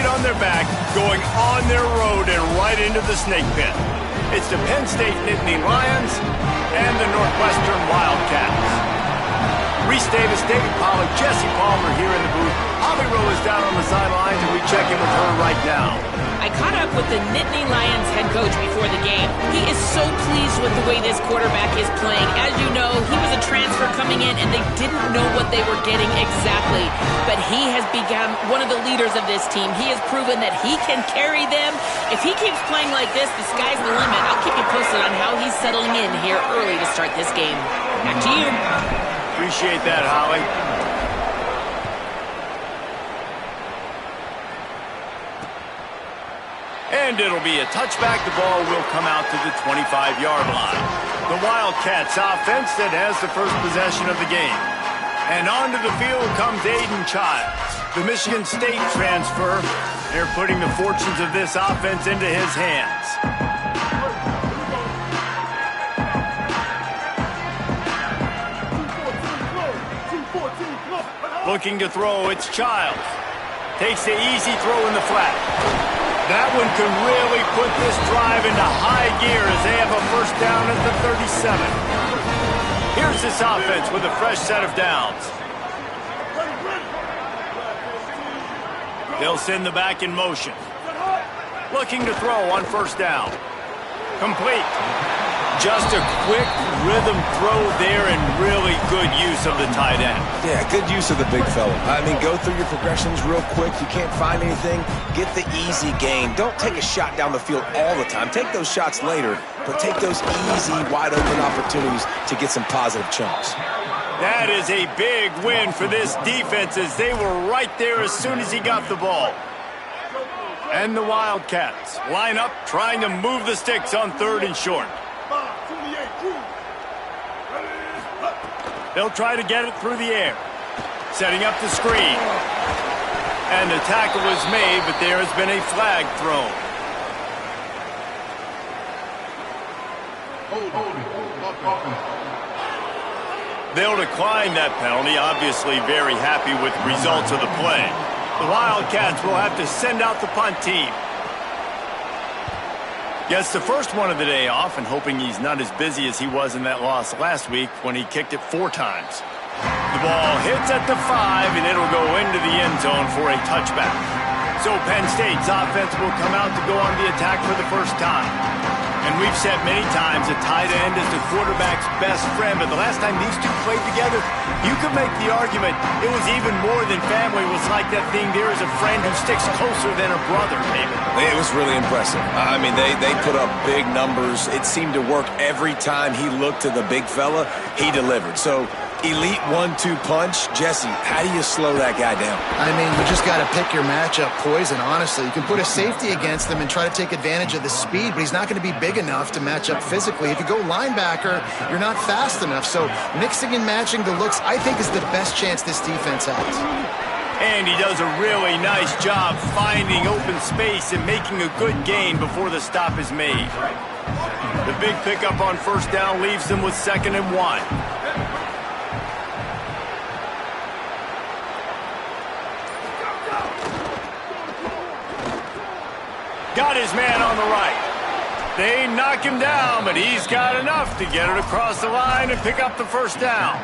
right on their back, going on their road and right into the snake pit. It's the Penn State Nittany Lions and the Northwestern Wildcats. Reese Davis, David Pollack, Jesse Palmer here in the booth. Holly Rowe is down on the sidelines, and we check in with her right now. I caught up with the Nittany Lions head coach before the game. He is so pleased with the way this quarterback is playing. As you know, he was a transfer coming in, and they didn't know what they were getting exactly. But he has become one of the leaders of this team. He has proven that he can carry them. If he keeps playing like this, the sky's the limit. I'll keep you posted on how he's settling in here early to start this game. Back to you. Appreciate that, Holly. And it'll be a touchback. The ball will come out to the 25-yard line. The Wildcats offense that has the first possession of the game. And onto the field comes Aiden Childs, the Michigan State transfer. They're putting the fortunes of this offense into his hands. Looking to throw, it's Childs. Takes the easy throw in the flat. That one could really put this drive into high gear as they have a first down at the 37. Here's this offense with a fresh set of downs. They'll send the back in motion. Looking to throw on first down. Complete. Just a quick rhythm throw there and really good use of the tight end. Yeah, good use of the big fella. I mean, go through your progressions real quick. You can't find anything, get the easy gain. Don't take a shot down the field all the time. Take those shots later, but take those easy, wide-open opportunities to get some positive chunks. That is a big win for this defense as they were right there as soon as he got the ball. And the Wildcats line up trying to move the sticks on third and short. They'll try to get it through the air. Setting up the screen. And the tackle is made, but there has been a flag thrown. They'll decline that penalty, obviously very happy with the results of the play. The Wildcats will have to send out the punt team. Gets the first one of the day off and hoping he's not as busy as he was in that loss last week when he kicked it 4 times. The ball hits at the 5 and it'll go into the end zone for a touchback. So Penn State's offense will come out to go on the attack for the first time. And we've said many times a tight end is the quarterback's best friend, but the last time these two played together, you could make the argument it was even more than family. It was like that thing, there is a friend who sticks closer than a brother, David. It was really impressive. I mean, they put up big numbers. It seemed to work every time he looked to the big fella, he delivered. So elite 1-2 punch. Jesse, how do you slow that guy down? I mean, you just got to pick your matchup poison, honestly. You can put a safety against him and try to take advantage of the speed, but he's not going to be big enough to match up physically. If you go linebacker, you're not fast enough. So mixing and matching the looks, I think, is the best chance this defense has. And he does a really nice job finding open space and making a good gain before the stop is made. The big pickup on first down leaves them with 2nd and 1. Got his man on the right. They knock him down, but he's got enough to get it across the line and pick up the first down.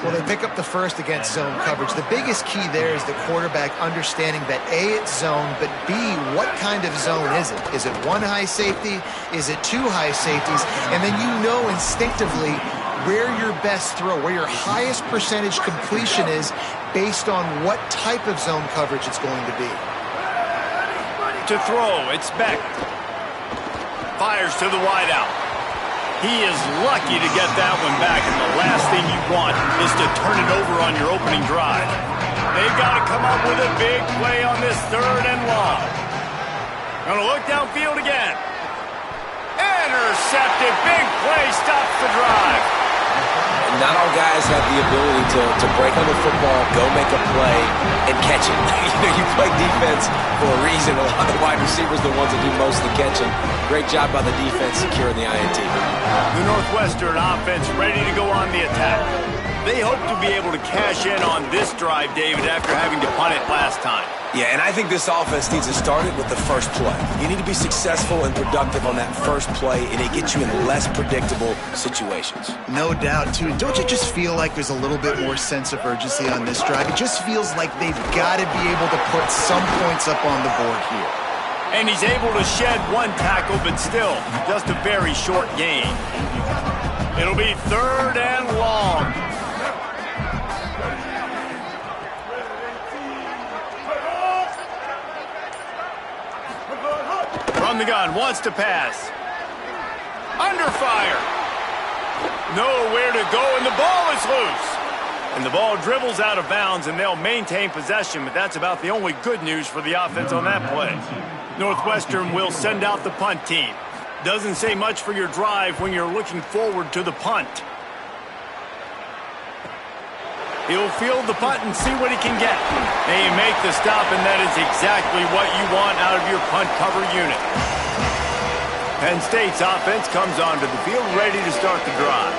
Well, they pick up the first against zone coverage. The biggest key there is the quarterback understanding that A, it's zone, but B, what kind of zone is it? Is it 1 high safety? Is it 2 high safeties? And then you know instinctively where your best throw, where your highest percentage completion is based on what type of zone coverage it's going to be. To throw, it's Beck. Fires to the wideout. He is lucky to get that one back, and the last thing you want is to turn it over on your opening drive. They've got to come up with a big play on this 3rd and long. Gonna look downfield again. Intercepted. Big play stops the drive. Not all guys have the ability to break on the football, go make a play, and catch it. You play defense for a reason. A lot of the wide receivers are the ones that do most of the catching. Great job by the defense securing the INT. The Northwestern offense ready to go on the attack. They hope to be able to cash in on this drive, David, after having to punt it last time. Yeah, and I think this offense needs to start it with the first play. You need to be successful and productive on that first play, and it gets you in less predictable situations. No doubt, too. Don't you just feel like there's a little bit more sense of urgency on this drive? It just feels like they've got to be able to put some points up on the board here. And he's able to shed one tackle, but still, just a very short gain. It'll be 3rd and long. From the gun, wants to pass. Under fire. Nowhere to go, and the ball is loose. And the ball dribbles out of bounds, and they'll maintain possession, but that's about the only good news for the offense on that play. Northwestern will send out the punt team. Doesn't say much for your drive when you're looking forward to the punt. He'll field the punt and see what he can get. They make the stop, and that is exactly what you want out of your punt cover unit. Penn State's offense comes onto the field ready to start the drive.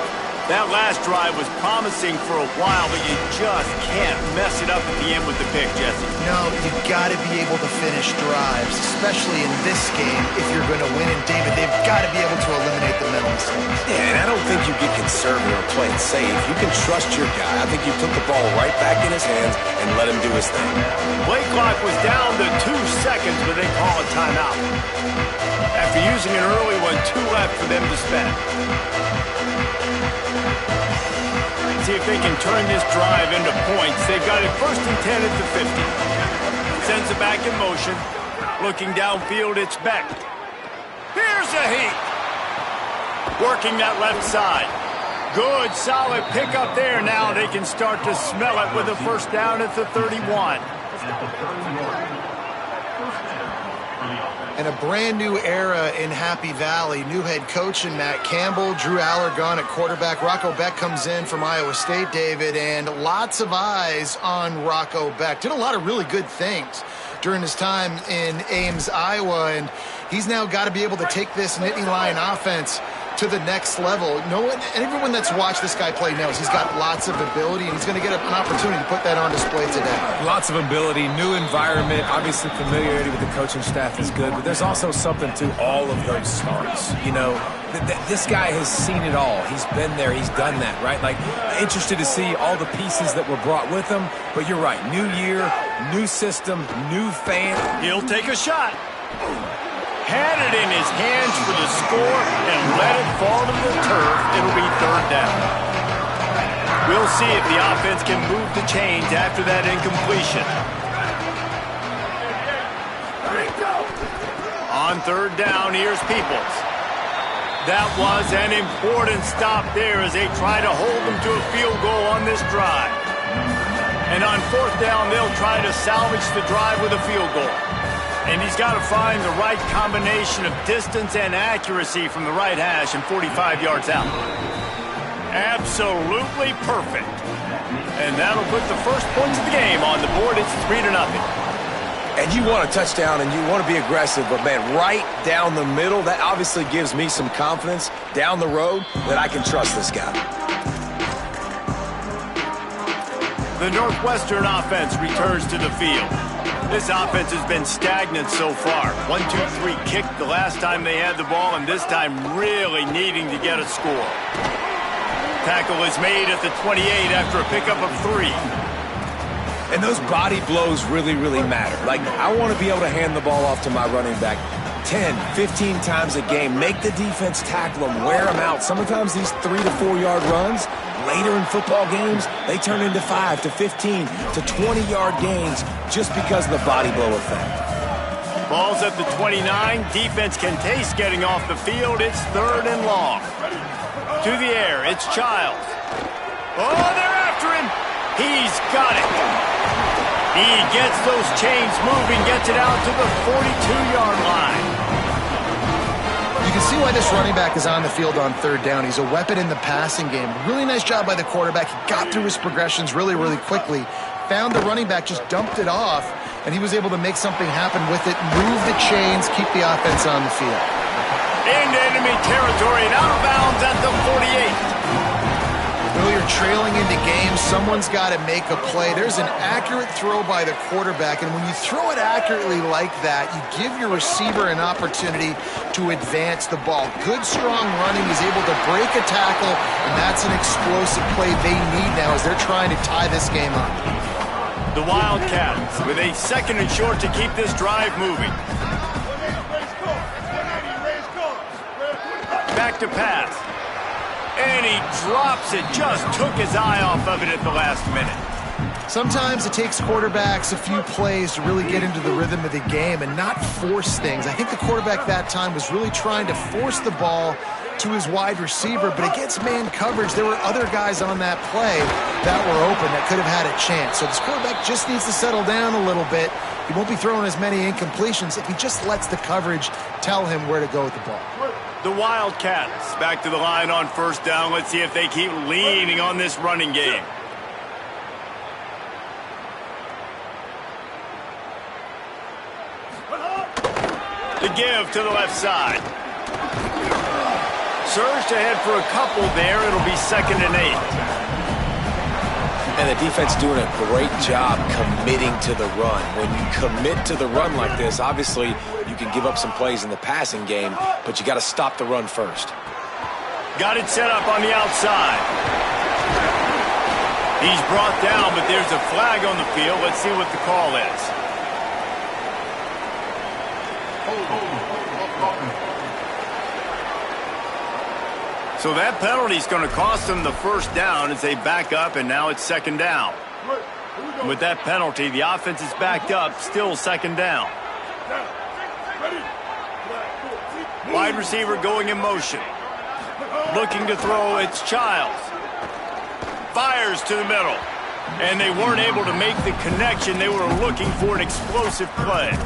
That last drive was promising for a while, but you just can't mess it up at the end with the pick, Jesse. No, you've got to be able to finish drives, especially in this game if you're going to win. And, David, they've got to be able to eliminate the mental mistakes. Yeah, and I don't think you get conservative or play it safe. You can trust your guy. I think you put the ball right back in his hands and let him do his thing. Play clock was down to 2 seconds, but they call a timeout. After using an early one, 2 left for them to spend. See if they can turn this drive into points. They've got it 1st and 10 at the 50. Sends it back in motion. Looking downfield, it's Beck. Here's a heat. Working that left side. Good, solid pickup there. Now they can start to smell it with a 1st down at the 31. And a brand new era in Happy Valley. New head coach in Matt Campbell. Drew Allergon at quarterback. Rocco Beck comes in from Iowa State, David, and lots of eyes on Rocco Beck. Did a lot of really good things during his time in Ames, Iowa, and he's now got to be able to take this Nittany Lion offense to the next level. No one, and everyone that's watched this guy play knows he's got lots of ability, and he's going to get an opportunity to put that on display today. Lots of ability, new environment, obviously familiarity with the coaching staff is good, but there's also something to all of those starts. You know, this guy has seen it all. He's been there. He's done that, right? Like, interested to see all the pieces that were brought with him, but you're right. New year, new system, new fan. He'll take a shot. Had it in his hands for the score and let it fall to the turf. It'll be 3rd down. We'll see if the offense can move the chains after that incompletion. On 3rd down, here's Peoples. That was an important stop there as they try to hold them to a field goal on this drive. And on 4th down, they'll try to salvage the drive with a field goal. And he's got to find the right combination of distance and accuracy from the right hash and 45 yards out. Absolutely perfect. And that'll put the first points of the game on the board. It's 3-0. And you want a touchdown and you want to be aggressive, but, man, right down the middle, that obviously gives me some confidence down the road that I can trust this guy. The Northwestern offense returns to the field. This offense has been stagnant so far. 1-2-3 kick the last time they had the ball, and this time really needing to get a score. Tackle is made at the 28 after a pickup of 3. And those body blows really, really matter. Like, I want to be able to hand the ball off to my running back 10, 15 times a game. Make the defense tackle them, wear them out. Sometimes these 3 to 4 yard runs, later in football games, they turn into 5 to 15 to 20 yard gains just because of the body blow effect. Ball's at the 29. Defense can taste getting off the field. It's 3rd and long. To the air, it's Childs. Oh, they're after him. He's got it. He gets those chains moving, gets it out to the 42-yard line. You can see why this running back is on the field on 3rd down. He's a weapon in the passing game. Really nice job by the quarterback. He got through his progressions really, really quickly. Found the running back, just dumped it off, and he was able to make something happen with it, move the chains, keep the offense on the field. Into enemy territory and out of bounds at the 48. Well, you're trailing into games. Someone's got to make a play. There's an accurate throw by the quarterback, and when you throw it accurately like that, you give your receiver an opportunity to advance the ball. Good, strong running. He's able to break a tackle, and that's an explosive play they need now as they're trying to tie this game up. The Wildcats with a 2nd and short to keep this drive moving. Back to pass. And he drops it. Just took his eye off of it at the last minute. Sometimes it takes quarterbacks a few plays to really get into the rhythm of the game and not force things. I think the quarterback that time was really trying to force the ball to his wide receiver, but against man coverage, there were other guys on that play that were open that could have had a chance. So this quarterback just needs to settle down a little bit. He won't be throwing as many incompletions if he just lets the coverage tell him where to go with the ball. The Wildcats back to the line on 1st down. Let's see if they keep leaning on this running game. The give to the left side. Surged ahead for a couple there. It'll be 2nd and 8. And the defense doing a great job committing to the run. When you commit to the run like this, obviously you can give up some plays in the passing game, but you got to stop the run first. Got it set up on the outside. He's brought down, but there's a flag on the field. Let's see what the call is. So that penalty is going to cost them the 1st down as they back up, and now it's 2nd down. With that penalty, the offense is backed up, still 2nd down. Wide receiver going in motion. Looking to throw, it's Childs. Fires to the middle. And they weren't able to make the connection. They were looking for an explosive play.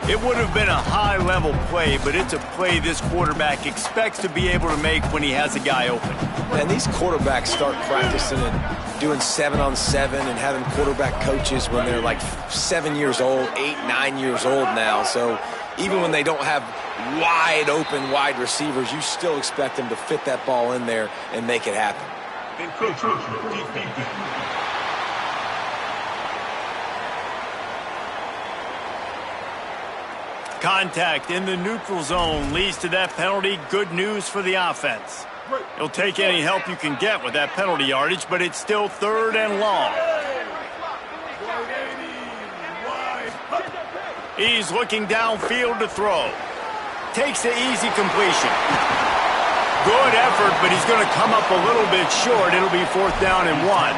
It would have been a high-level play, but it's a play this quarterback expects to be able to make when he has a guy open. And these quarterbacks start practicing and doing 7-on-7 and having quarterback coaches when they're like 7 years old, 8, 9 years old now. So even when they don't have wide open wide receivers, you still expect them to fit that ball in there and make it happen. Contact in the neutral zone leads to that penalty. Good news for the offense. He'll take any help you can get with that penalty yardage, but it's still 3rd and long. He's looking downfield to throw. Takes the easy completion. Good effort, but he's going to come up a little bit short. It'll be 4th down and 1.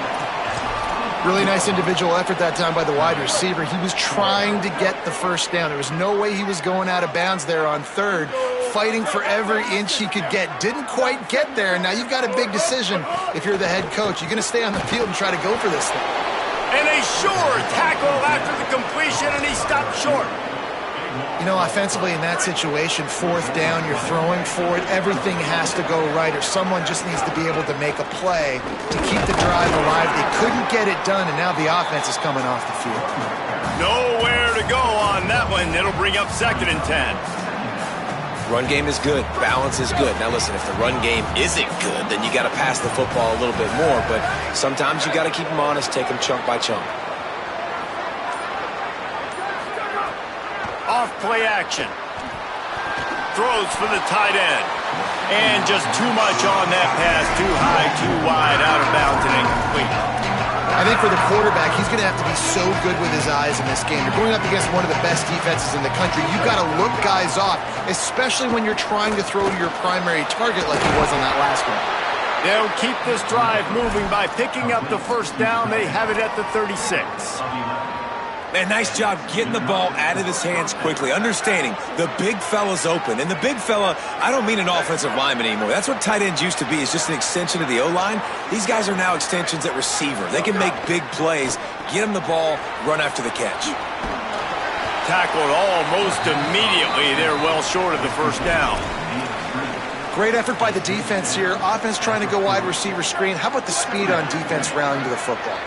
Really nice individual effort that time by the wide receiver. He was trying to get the 1st down. There was no way he was going out of bounds there on 3rd, fighting for every inch he could get. Didn't quite get there. Now you've got a big decision if you're the head coach. You're going to stay on the field and try to go for this thing. And a sure tackle after the completion, and he stopped short. You know, offensively in that situation, 4th down, you're throwing for it. Everything has to go right, or someone just needs to be able to make a play to keep the drive alive. They couldn't get it done, and now the offense is coming off the field. Nowhere to go on that one. It'll bring up 2nd and 10. Run game is good. Balance is good. Now listen, if the run game isn't good, then you got to pass the football a little bit more. But sometimes you got to keep them honest, take them chunk by chunk. Off play action. Throws for the tight end. And just too much on that pass. Too high, too wide, out of bounds, and incomplete. I think for the quarterback, he's going to have to be so good with his eyes in this game. You're going up against one of the best defenses in the country. You've got to look guys off, especially when you're trying to throw to your primary target like he was on that last one. They'll keep this drive moving by picking up the 1st down. They have it at the 36. Man, nice job getting the ball out of his hands quickly, understanding the big fella's open. And the big fella, I don't mean an offensive lineman anymore. That's what tight ends used to be, is just an extension of the O-line. These guys are now extensions at receiver. They can make big plays, get him the ball, run after the catch. Tackled almost immediately. They're well short of the 1st down. Great effort by the defense here. Offense trying to go wide receiver screen. How about the speed on defense rallying to the football?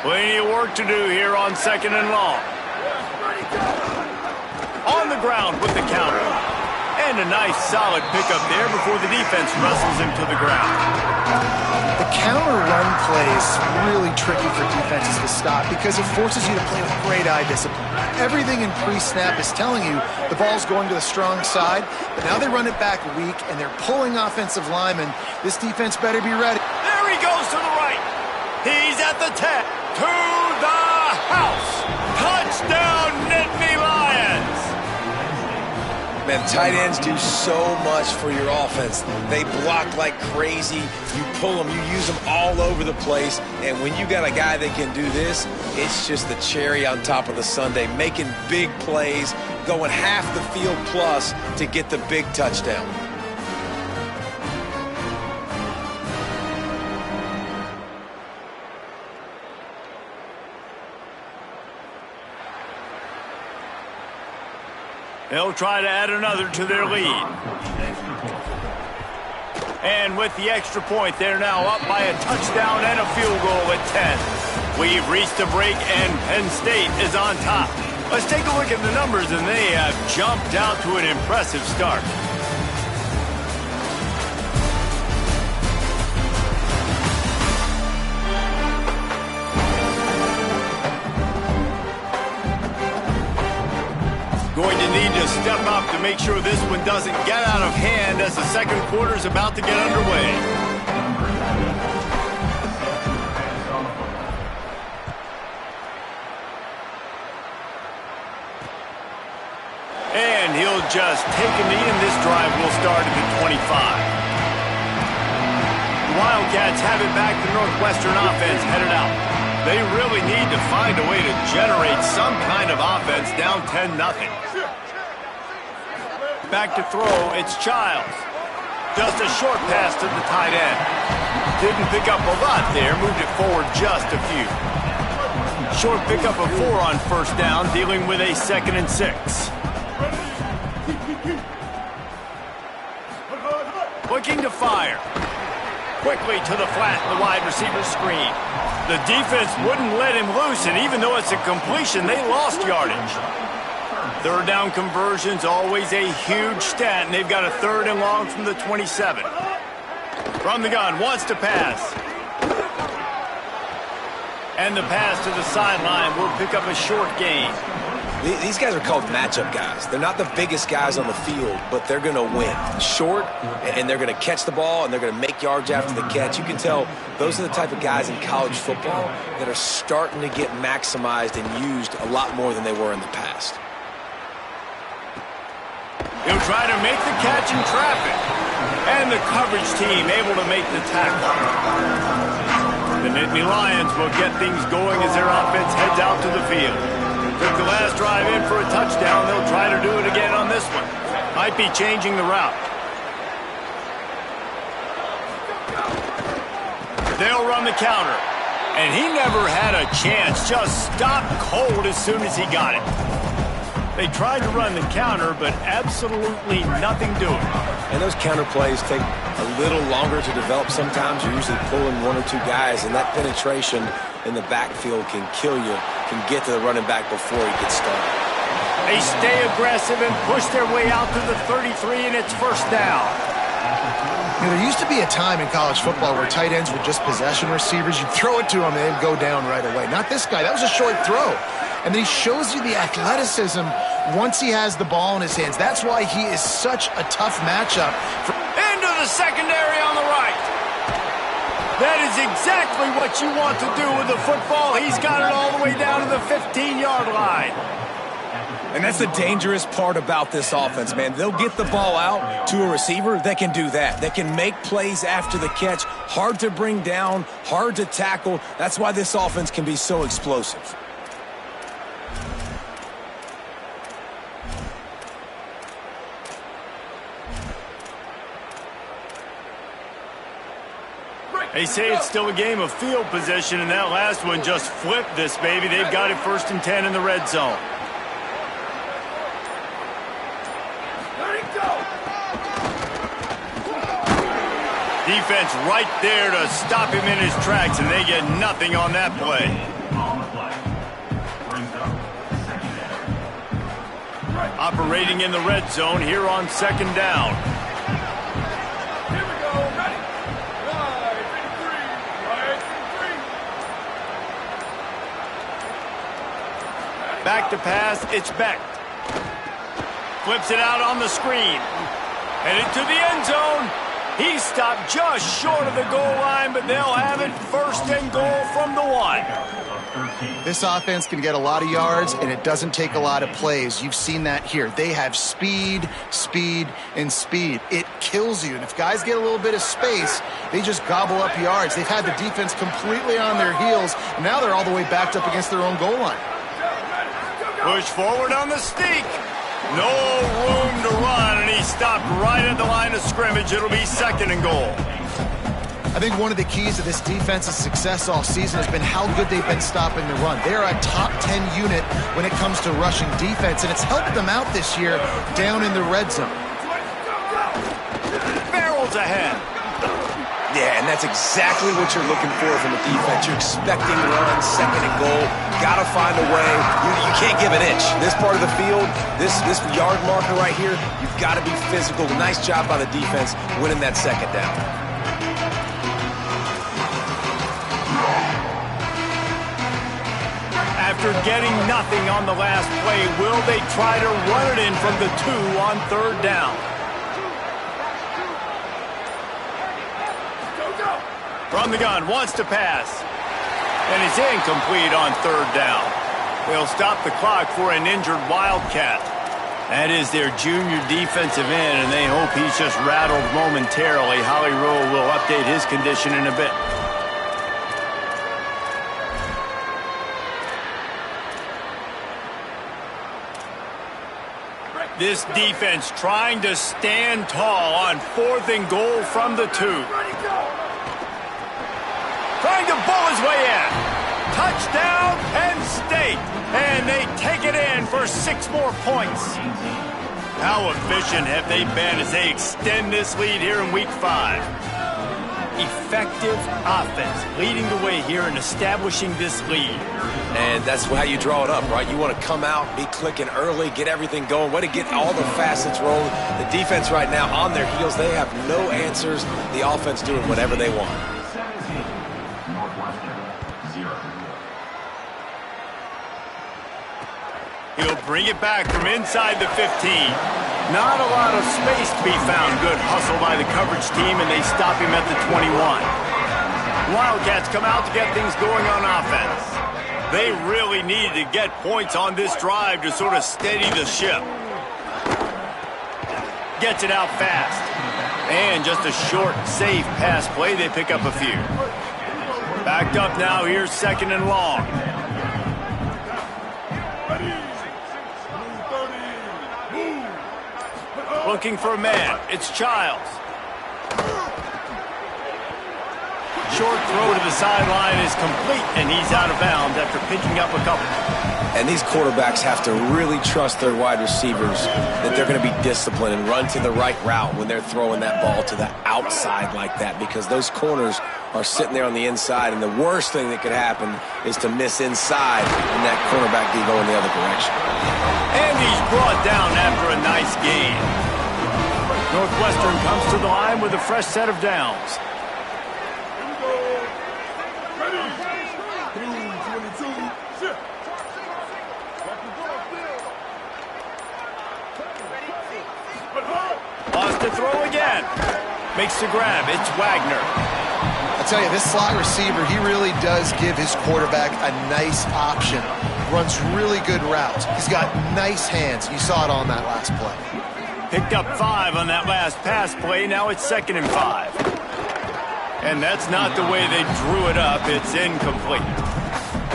Plenty of work to do here on 2nd and long. On the ground with the counter. And a nice solid pickup there before the defense wrestles him to the ground. The counter run play is really tricky for defenses to stop because it forces you to play with great eye discipline. Everything in pre-snap is telling you the ball's going to the strong side, but now they run it back weak and they're pulling offensive linemen. This defense better be ready. There he goes to the right. He's at the 10. To the house. Touchdown, Nittany Lions. Man, tight ends do so much for your offense. They block like crazy. You pull them, you use them all over the place. And when you got a guy that can do this, it's just the cherry on top of the sundae, making big plays, going half the field plus to get the big touchdown. They'll try to add another to their lead. And with the extra point, they're now up by a touchdown and a field goal at 10. We've reached a break, and Penn State is on top. Let's take a look at the numbers, and they have jumped out to an impressive start. Going to need to step up to make sure this one doesn't get out of hand as the second quarter is about to get underway. And he'll just take a knee, and this drive will start at the 25. The Wildcats have it back. The Northwestern offense headed out. They really need to find a way to generate some kind of offense down 10-0. Back to throw, it's Childs. Just a short pass to the tight end. Didn't pick up a lot there, moved it forward just a few. Short pickup of 4 on first down, dealing with a 2nd and 6. Looking to fire. Quickly to the flat, the wide receiver screen. The defense wouldn't let him loose, and even though it's a completion, they lost yardage. Third down conversions, always a huge stat, and they've got a 3rd and long from the 27. From the gun, wants to pass. And the pass to the sideline will pick up a short gain. These guys are called matchup guys. They're not the biggest guys on the field, but they're going to win. Short, and they're going to catch the ball, and they're going to make yards after the catch. You can tell those are the type of guys in college football that are starting to get maximized and used a lot more than they were in the past. He'll try to make the catch in traffic. And the coverage team able to make the tackle. The Nittany Lions will get things going as their offense heads out to the field. Took the last drive in for a touchdown. They'll try to do it again on this one. Might be changing the route. They'll run the counter. And he never had a chance. Just stopped cold as soon as he got it. They tried to run the counter, but absolutely nothing doing. And those counter plays take a little longer to develop sometimes. You're usually pulling 1 or 2 guys, and that penetration in the backfield can kill you, can get to the running back before he gets started. They stay aggressive and push their way out to the 33, and it's first down. You know, there used to be a time in college football where tight ends were just possession receivers. You'd throw it to them, and they'd go down right away. Not this guy. That was a short throw. And then he shows you the athleticism once he has the ball in his hands. That's why he is such a tough matchup. Into the secondary on the right. That is exactly what you want to do with the football. He's got it all the way down to the 15-yard line. And that's the dangerous part about this offense, man. They'll get the ball out to a receiver that can do that. That can make plays after the catch. Hard to bring down, hard to tackle. That's why this offense can be so explosive. They say it's still a game of field position, and that last one just flipped this baby. They've got it 1st and 10 in the red zone. Defense right there to stop him in his tracks, and they get nothing on that play. Operating in the red zone here on second down. Back to pass, it's Beck. Flips it out on the screen. Headed to the end zone. He stopped just short of the goal line, but they'll have it first and goal from the 1. This offense can get a lot of yards, and it doesn't take a lot of plays. You've seen that here. They have speed, speed, and speed. It kills you. And if guys get a little bit of space, they just gobble up yards. They've had the defense completely on their heels, and now they're all the way backed up against their own goal line. Push forward on the sneak. No room to run, and he stopped right at the line of scrimmage. It'll be second and goal. I think one of the keys to this defense's success all season has been how good they've been stopping the run. They're a top 10 unit when it comes to rushing defense, and it's helped them out this year down in the red zone. Barrels ahead. Yeah, and that's exactly what you're looking for from a defense. You're expecting runs, second and goal. Got to find a way. You can't give an inch. This part of the field, this yard marker right here, you've got to be physical. Nice job by the defense winning that second down. After getting nothing on the last play, will they try to run it in from the 2 on third down? From the gun, wants to pass. And it's incomplete on third down. They'll stop the clock for an injured Wildcat. That is their junior defensive end, and they hope he's just rattled momentarily. Holly Rowe will update his condition in a bit. This defense trying to stand tall on fourth and goal from the 2. Trying to bull his way in. Touchdown, Penn State. And they take it in for 6 more points. How efficient have they been as they extend this lead here in Week 5? Effective offense leading the way here in establishing this lead. And that's how you draw it up, right? You want to come out, be clicking early, get everything going, way to get all the facets rolling. The defense right now on their heels, they have no answers. The offense doing whatever they want. He'll bring it back from inside the 15. Not a lot of space to be found. Good hustle by the coverage team, and they stop him at the 21. Wildcats come out to get things going on offense. They really needed to get points on this drive to sort of steady the ship. Gets it out fast. And just a short, safe pass play. They pick up a few. Backed up now. Here's second and long. Looking for a man. It's Childs. Short throw to the sideline is complete, and he's out of bounds after picking up a couple. And these quarterbacks have to really trust their wide receivers that they're going to be disciplined and run to the right route when they're throwing that ball to the outside like that, because those corners are sitting there on the inside, and the worst thing that could happen is to miss inside and that cornerback be going the other direction. And he's brought down after a nice gain. Northwestern comes to the line with a fresh set of downs. Lost to throw again. Makes the grab. It's Wagner. I tell you, this slot receiver, he really does give his quarterback a nice option. Runs really good routes. He's got nice hands. You saw it on that last play. Picked up 5 on that last pass play. Now it's 2nd and 5. And that's not the way they drew it up. It's incomplete.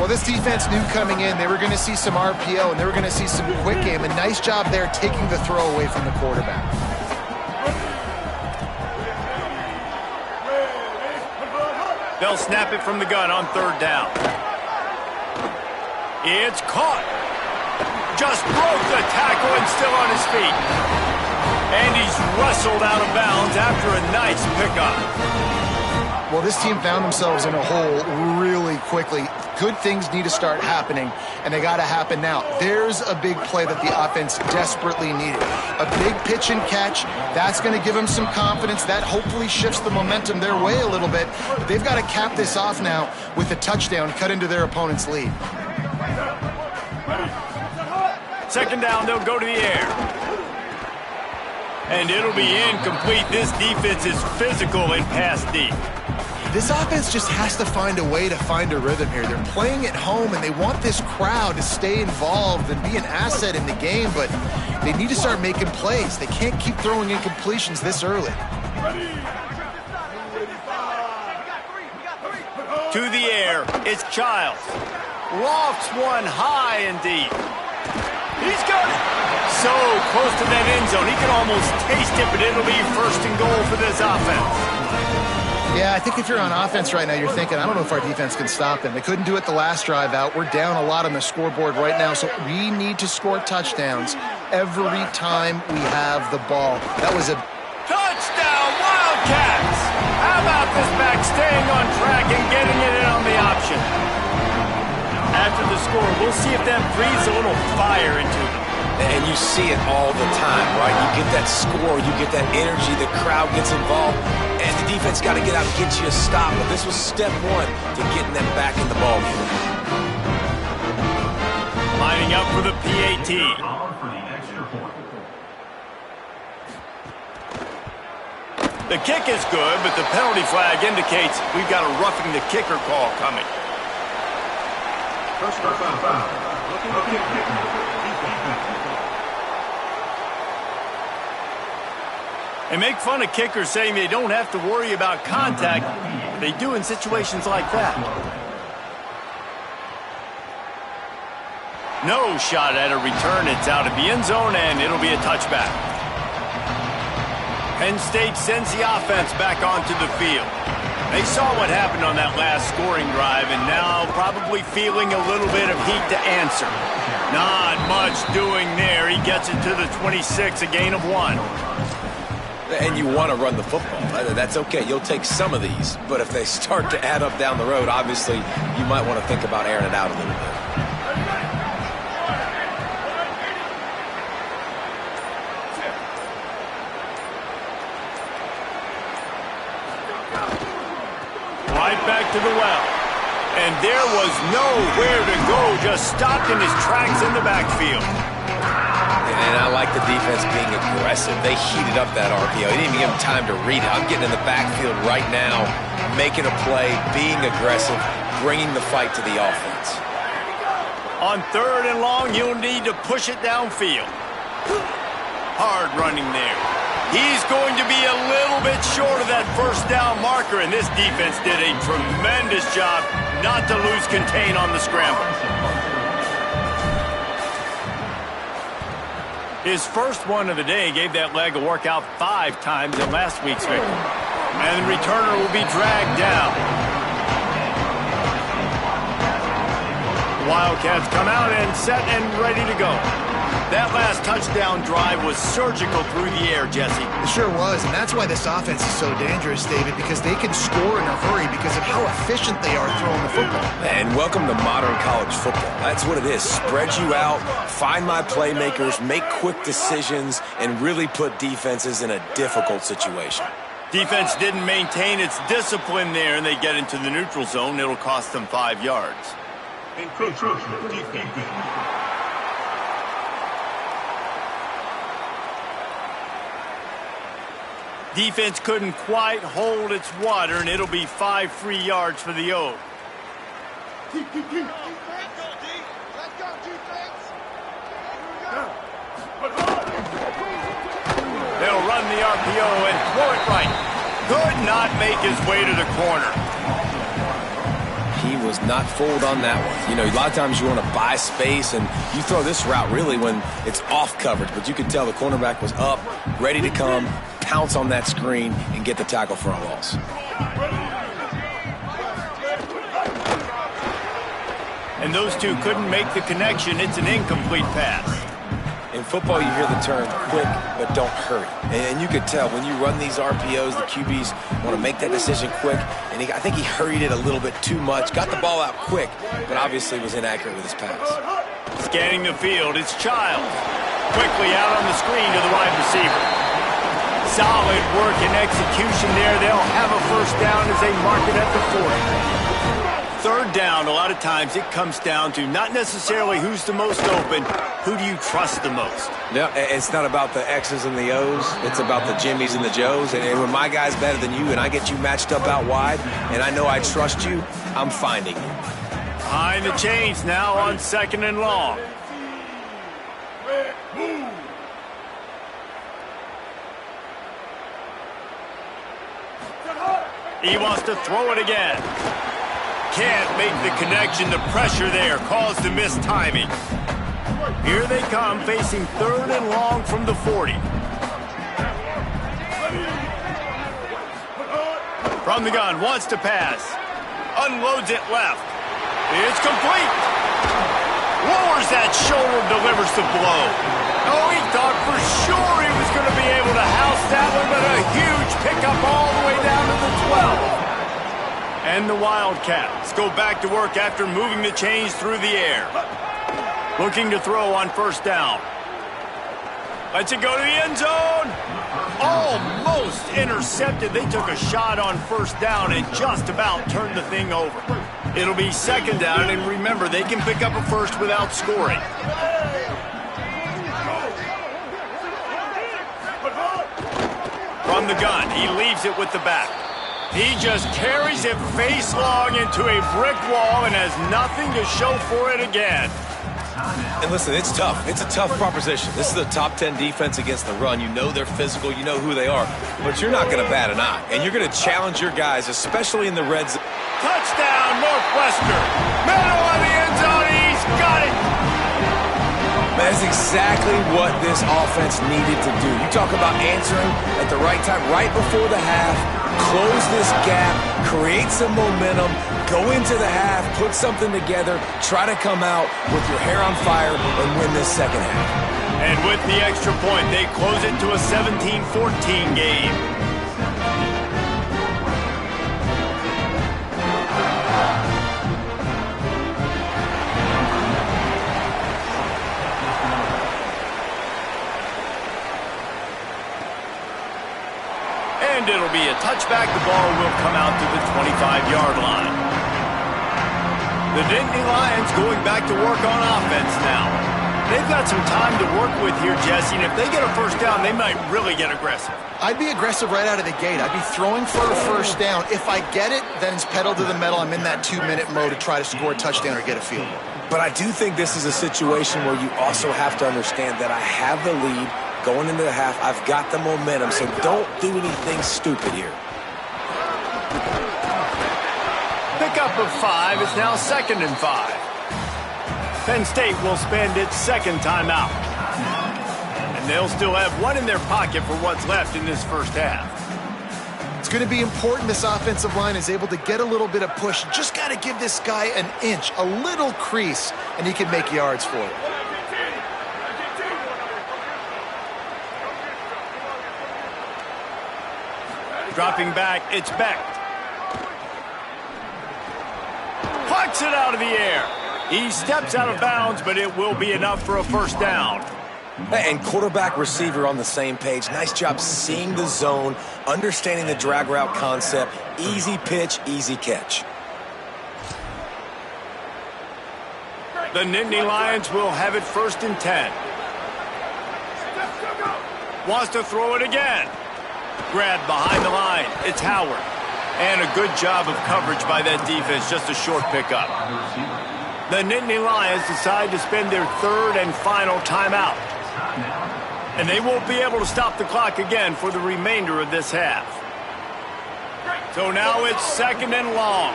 Well, this defense knew coming in they were going to see some RPO and they were going to see some quick game. A nice job there taking the throw away from the quarterback. They'll snap it from the gun on third down. It's caught. Just broke the tackle and still on his feet. And he's wrestled out of bounds after a nice pickup. Well, this team found themselves in a hole really really quickly. Good things need to start happening, and they got to happen now. There's a big play that the offense desperately needed. A big pitch and catch. That's going to give them some confidence. That hopefully shifts the momentum their way a little bit. But they've got to cap this off now with a touchdown cut into their opponent's lead. Second down, they'll go to the air. And it'll be incomplete. This defense is physical and pass deep. This offense just has to find a way to find a rhythm here. They're playing at home, and they want this crowd to stay involved and be an asset in the game, but they need to start making plays. They can't keep throwing incompletions this early. To the air, it's Childs. Lofts one high and deep. He's got it. So close to that end zone. He can almost taste it, but it'll be first and goal for this offense. Yeah, I think if you're on offense right now, you're thinking, I don't know if our defense can stop them. They couldn't do it the last drive out. We're down a lot on the scoreboard right now, so we need to score touchdowns every time we have the ball. That was a touchdown, Wildcats! How about this back staying on track and getting it in on the option? After the score, we'll see if that breathes a little fire into them. And you see it all the time, right? You get that score, you get that energy, the crowd gets involved, and the defense got to get out and get you a stop. But this was step one to getting them back in the ball game. Lining up for the PAT. The kick is good, but the penalty flag indicates we've got a roughing the kicker call coming. And make fun of kickers saying they don't have to worry about contact. They do in situations like that. No shot at a return. It's out of the end zone, and it'll be a touchback. Penn State sends the offense back onto the field. They saw what happened on that last scoring drive, and now probably feeling a little bit of heat to answer. Not much doing there. He gets it to the 26, a gain of 1. And you want to run the football. That's okay. You'll take some of these. But if they start to add up down the road, obviously, you might want to think about airing it out a little bit. Right back to the well. And there was nowhere to go. Just stopped in his tracks in the backfield. And I like the defense being aggressive. They heated up that RPO. He didn't even give him time to read it. I'm getting in the backfield right now, making a play, being aggressive, bringing the fight to the offense. On 3rd and long, you'll need to push it downfield. Hard running there. He's going to be a little bit short of that first down marker, and this defense did a tremendous job not to lose contain on the scramble. His first one of the day gave that leg a workout 5 times in last week's victory. And the returner will be dragged down. Wildcats come out and set and ready to go. That last touchdown drive was surgical through the air, Jesse. It sure was, and that's why this offense is so dangerous, David, because they can score in a hurry because of how efficient they are throwing the football. And welcome to modern college football. That's what it is. Spread you out, find my playmakers, make quick decisions, and really put defenses in a difficult situation. Defense didn't maintain its discipline there, and they get into the neutral zone. It'll cost them 5 yards. Defense couldn't quite hold its water, and it'll be 5 free yards for the O. They'll run the RPO and throw it right. Could not make his way to the corner. He was not fooled on that one. You know, a lot of times you want to buy space, and you throw this route really when it's off coverage. But you could tell the cornerback was up, ready to come, pounce on that screen, and get the tackle for a loss. And those two couldn't make the connection. It's an incomplete pass. In football, you hear the term quick, but don't hurry. And you could tell when you run these RPOs, the QBs want to make that decision quick. And I think he hurried it a little bit too much, got the ball out quick, but obviously was inaccurate with his pass. Scanning the field, it's Child. Quickly out on the screen to the wide receiver. Solid work and execution there. They'll have a first down as they mark it at the 40. Third down, a lot of times it comes down to not necessarily who's the most open, who do you trust the most? No, it's not about the X's and the O's. It's about the Jimmies and the Joes. And when my guy's better than you and I get you matched up out wide and I know I trust you, I'm finding you. Behind the chains now on 2nd and long. He wants to throw it again. Can't make the connection. The pressure there caused the missed timing. Here they come, facing 3rd and long from the 40. From the gun, wants to pass. Unloads it left. It's complete. Lowers that shoulder, delivers the blow. Oh, he thought for sure he was going to be able to house that one, but a huge pickup all the way down to the 12. And the Wildcats go back to work after moving the chains through the air. Looking to throw on 1st down. Lets it go to the end zone. Almost intercepted. They took a shot on 1st down and just about turned the thing over. It'll be 2nd down, and remember, they can pick up a first without scoring. From the gun, he leaves it with the back. He just carries it face long into a brick wall and has nothing to show for it again. And listen, it's tough. It's a tough proposition. This is a top 10 defense against the run. You know they're physical. You know who they are. But you're not going to bat an eye. And you're going to challenge your guys, especially in the red zone. Touchdown, Northwestern. Middle of the end zone. He's got it. That's exactly what this offense needed to do. You talk about answering at the right time, right before the half, close this gap, create some momentum, go into the half, put something together, try to come out with your hair on fire and win this 2nd half. And with the extra point, they close it to a 17-14 game. And it'll be a touchback. The ball will come out to the 25-yard line. The Dynasty Lions going back to work on offense now. They've got some time to work with here, Jesse, and if they get a first down, they might really get aggressive. I'd be aggressive right out of the gate. I'd be throwing for a first down. If I get it, then it's pedal to the metal. I'm in that 2-minute mode to try to score a touchdown or get a field goal. But I do think this is a situation where you also have to understand that I have the lead going into the half. I've got the momentum, so don't do anything stupid here. Pickup of 5 is now 2nd and 5. Penn State will spend its 2nd timeout. And they'll still have one in their pocket for what's left in this first half. It's going to be important this offensive line is able to get a little bit of push. Just got to give this guy an inch, a little crease, and he can make yards for it. Dropping back, it's Beck. Plucks it out of the air. He steps out of bounds, but it will be enough for a first down. And quarterback receiver on the same page. Nice job seeing the zone, understanding the drag route concept. Easy pitch, easy catch. The Nittany Lions will have it 1st and 10. Wants to throw it again. Grabbed behind the line. It's Howard. And a good job of coverage by that defense. Just a short pickup. The Nittany Lions decide to spend their 3rd and final timeout. And they won't be able to stop the clock again for the remainder of this half. So now it's 2nd and long.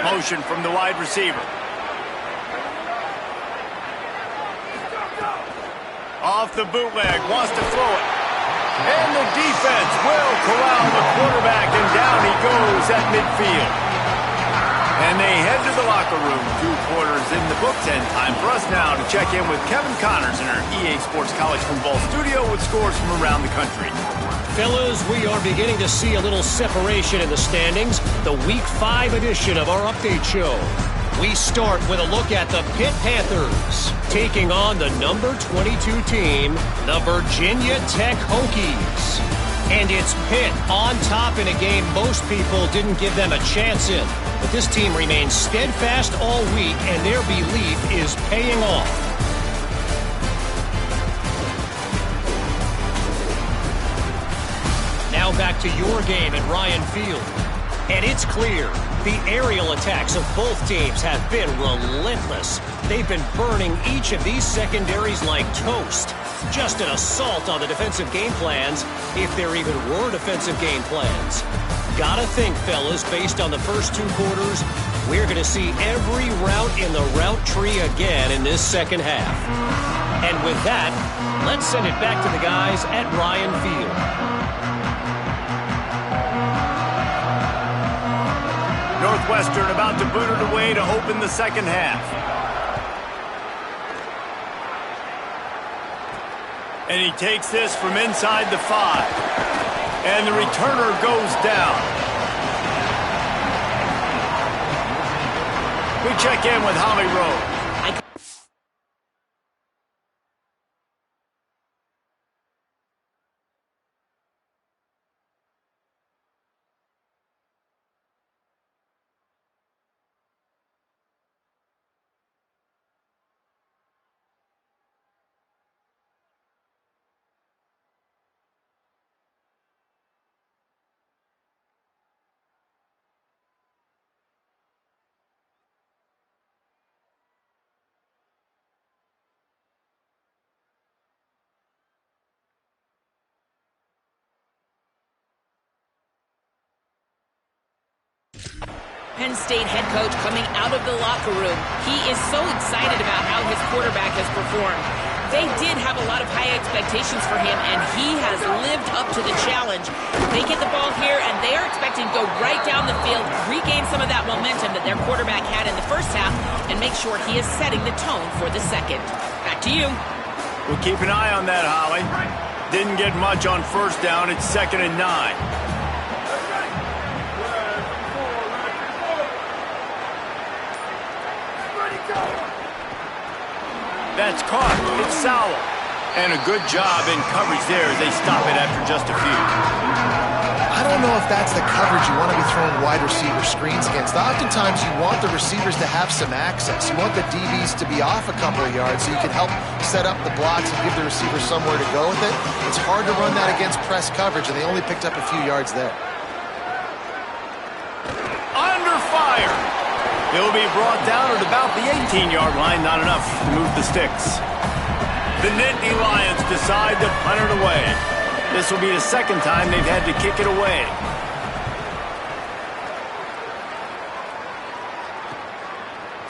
Motion from the wide receiver. Off the bootleg, wants to throw it. And the defense will corral the quarterback, and down he goes at midfield. And they head to the locker room. 2 quarters in the books, and time for us now to check in with Kevin Connors in our EA Sports College Football studio with scores from around the country. Fellas, we are beginning to see a little separation in the standings. The Week 5 edition of our update show. We start with a look at the Pitt Panthers taking on the number 22 team, the Virginia Tech Hokies. And it's Pitt on top in a game most people didn't give them a chance in. But this team remains steadfast all week, and their belief is paying off. Now back to your game at Ryan Field. And it's clear, the aerial attacks of both teams have been relentless. They've been burning each of these secondaries like toast. Just an assault on the defensive game plans, if there even were defensive game plans. Gotta think, fellas, based on the first 2 quarters, we're going to see every route in the route tree again in this second half. And with that, let's send it back to the guys at Ryan Field. Northwestern about to boot it away to open the second half. And he takes this from inside the 5. And the returner goes down. We check in with Holly Rowe. Penn State head coach coming out of the locker room. He is so excited about how his quarterback has performed. They did have a lot of high expectations for him, and he has lived up to the challenge. They get the ball here, and they are expecting to go right down the field, regain some of that momentum that their quarterback had in the first half, and make sure he is setting the tone for the second. Back to you. We'll keep an eye on that, Holly. Didn't get much on first down. It's 2nd and 9. That's caught. It's Sowell. And a good job in coverage there as they stop it after just a few. I don't know if that's the coverage you want to be throwing wide receiver screens against. Oftentimes you want the receivers to have some access. You want the DBs to be off a couple of yards so you can help set up the blocks and give the receiver somewhere to go with it. It's hard to run that against press coverage, and they only picked up a few yards there. Under fire. He'll be brought down at about the 18-yard line. Not enough to move the sticks. The Nittany Lions decide to punt it away. This will be the second time they've had to kick it away.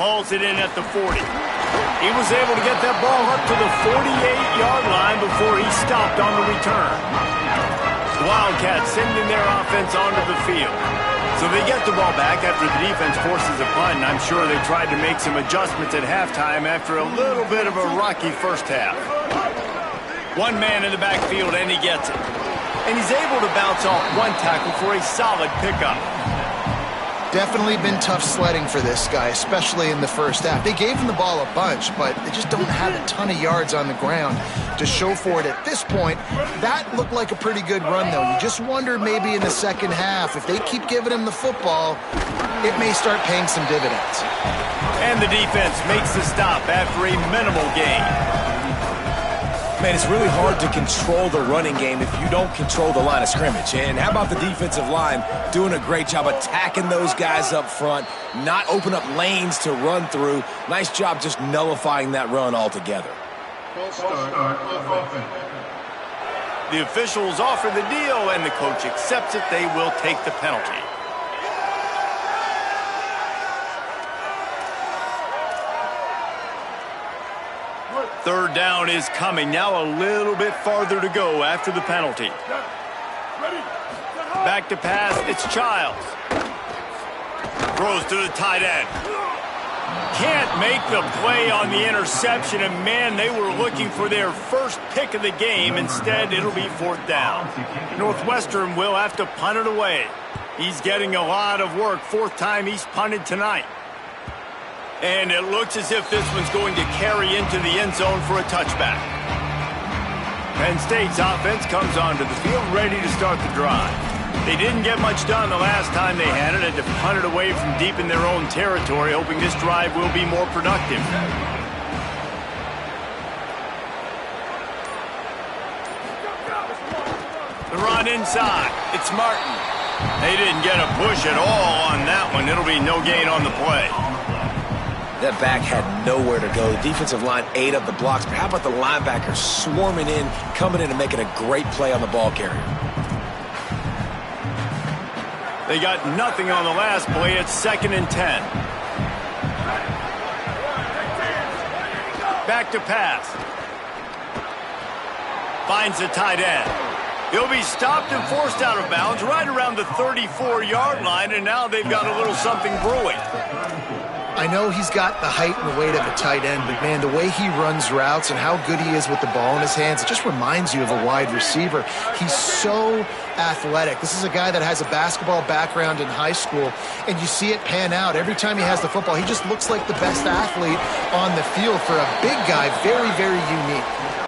Hauls it in at the 40. He was able to get that ball up to the 48-yard line before he stopped on the return. The Wildcats sending their offense onto the field. So they get the ball back after the defense forces a punt, and I'm sure they tried to make some adjustments at halftime after a little bit of a rocky first half. One man in the backfield, and he gets it. And he's able to bounce off one tackle for a solid pickup. Definitely been tough sledding for this guy, especially in the first half. They gave him the ball a bunch, but they just don't have a ton of yards on the ground to show for it at this point. That looked like a pretty good run, though. You just wonder maybe in the second half, if they keep giving him the football, it may start paying some dividends. And the defense makes the stop after a minimal gain. Man, it's really hard to control the running game if you don't control the line of scrimmage. And how about the defensive line doing a great job attacking those guys up front, not open up lanes to run through. Nice job just nullifying that run altogether. The officials offer the deal, and the coach accepts it. They will take the penalty. Third down is coming. Now a little bit farther to go after the penalty. Back to pass. It's Childs. Throws to the tight end. Can't make the play on the interception, and man, they were looking for their first pick of the game. Instead, it'll be fourth down. Northwestern will have to punt it away. He's getting a lot of work. Fourth time he's punted tonight. And it looks as if this one's going to carry into the end zone for a touchback. Penn State's offense comes onto the field ready to start the drive. They didn't get much done the last time they had it, to punt it away from deep in their own territory, hoping this drive will be more productive. The run inside. It's Martin. They didn't get a push at all on that one. It'll be no gain on the play. That back had nowhere to go. The defensive line ate up the blocks, but how about the linebackers swarming in, coming in and making a great play on the ball carrier? They got nothing on the last play. It's 2nd and 10. Back to pass. Finds the tight end. He'll be stopped and forced out of bounds right around the 34-yard line, and now they've got a little something brewing. I know he's got the height and the weight of a tight end, but, man, the way he runs routes and how good he is with the ball in his hands, it just reminds you of a wide receiver. He's so athletic. This is a guy that has a basketball background in high school, and you see it pan out. Every time he has the football, he just looks like the best athlete on the field. For a big guy, very, very unique.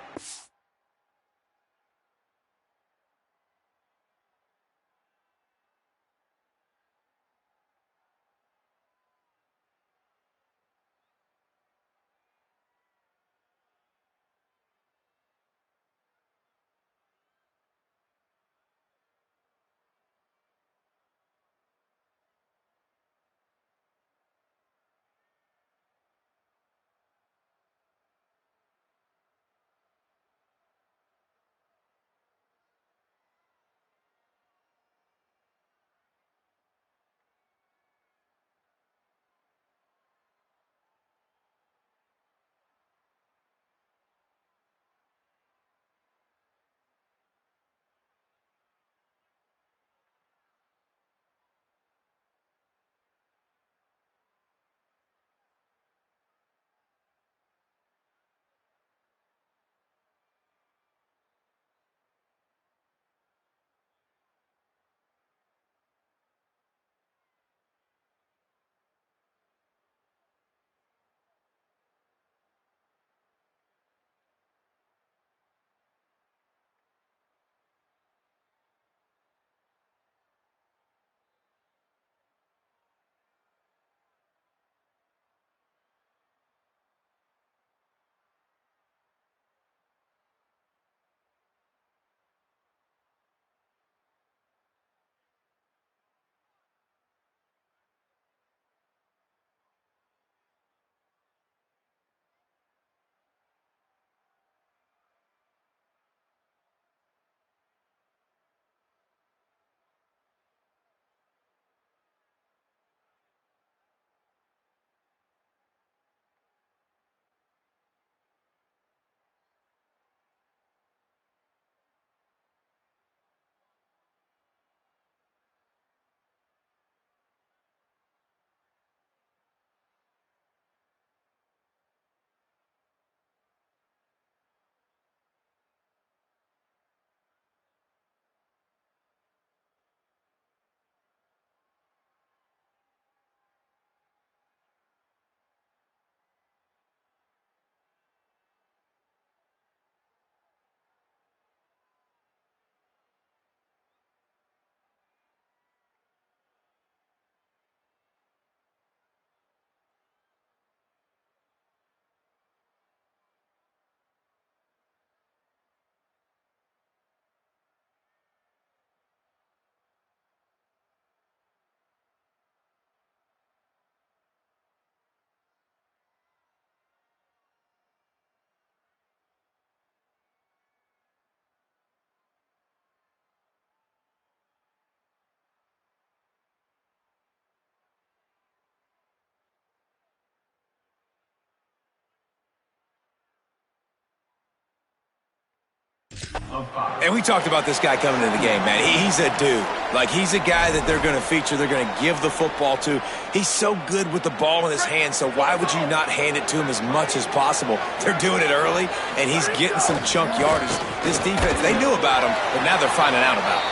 And we talked about this guy coming into the game, man. He's a dude. Like, he's a guy that they're going to feature, they're going to give the football to. He's so good with the ball in his hand, so why would you not hand it to him as much as possible? They're doing it early, and he's getting some chunk yardage. This defense, they knew about him, but now they're finding out about him.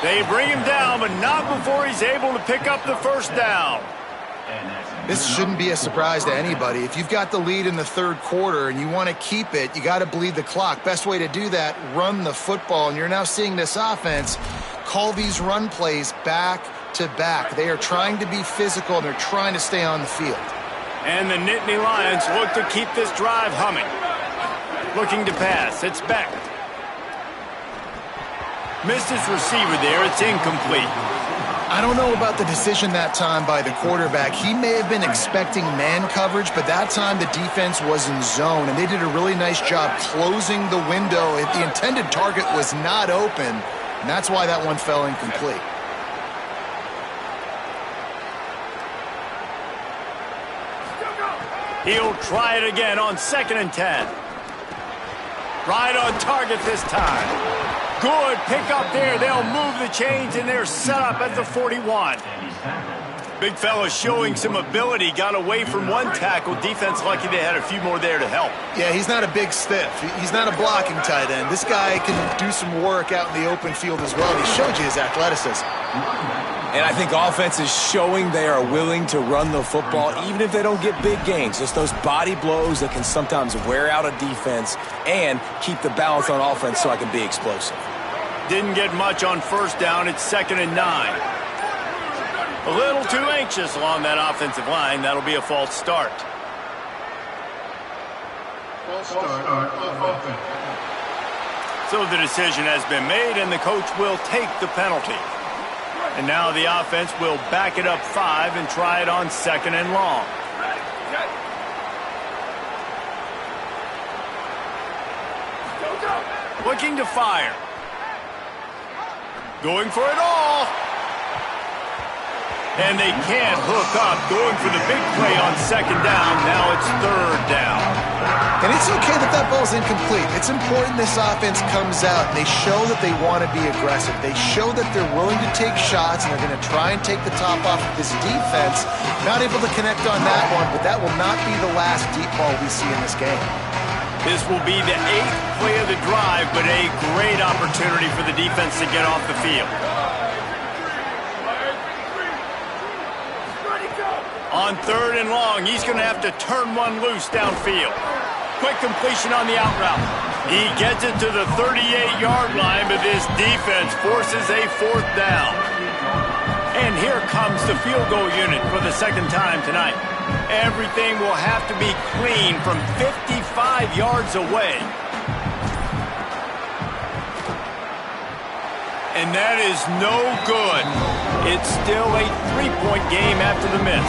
They bring him down, but not before he's able to pick up the first down. This shouldn't be a surprise to anybody. If you've got the lead in the third quarter and you want to keep it, you got to bleed the clock. Best way to do that, run the football. And you're now seeing this offense call these run plays back to back. They are trying to be physical, and they're trying to stay on the field. And the Nittany Lions look to keep this drive humming. Looking to pass. It's Beck. Missed his receiver there. It's incomplete. I don't know about the decision that time by the quarterback. He may have been expecting man coverage, but that time the defense was in zone, and they did a really nice job closing the window. The intended target was not open, and that's why that one fell incomplete. He'll try it again on 2nd and 10. Right on target this time. Good pickup there. They'll move the chains, and they're set up at the 41. Big fella showing some ability. Got away from one tackle. Defense lucky they had a few more there to help. Yeah, he's not a big stiff. He's not a blocking tight end. This guy can do some work out in the open field as well. He showed you his athleticism. And I think offense is showing they are willing to run the football, even if they don't get big gains. Just those body blows that can sometimes wear out a defense and keep the balance on offense so I can be explosive. Didn't get much on first down. It's 2nd and 9. A little too anxious along that offensive line. That'll be a false start. So the decision has been made, and the coach will take the penalty. And now the offense will back it up 5 and try it on 2nd and long. Looking to fire. Going for it all. And they can't hook up. Going for the big play on 2nd down. Now it's 3rd down. And it's okay that that ball's incomplete. It's important this offense comes out and they show that they want to be aggressive. They show that they're willing to take shots, and they're going to try and take the top off of this defense. Not able to connect on that one, but that will not be the last deep ball we see in this game. This will be the 8th play of the drive, but a great opportunity for the defense to get off the field. On 3rd and long, he's going to have to turn one loose downfield. Quick completion on the out route. He gets it to the 38-yard line, but this defense forces a 4th down. And here comes the field goal unit for the 2nd time tonight. Everything will have to be clean from 55 yards away. And that is no good. It's still a 3-point game after the miss.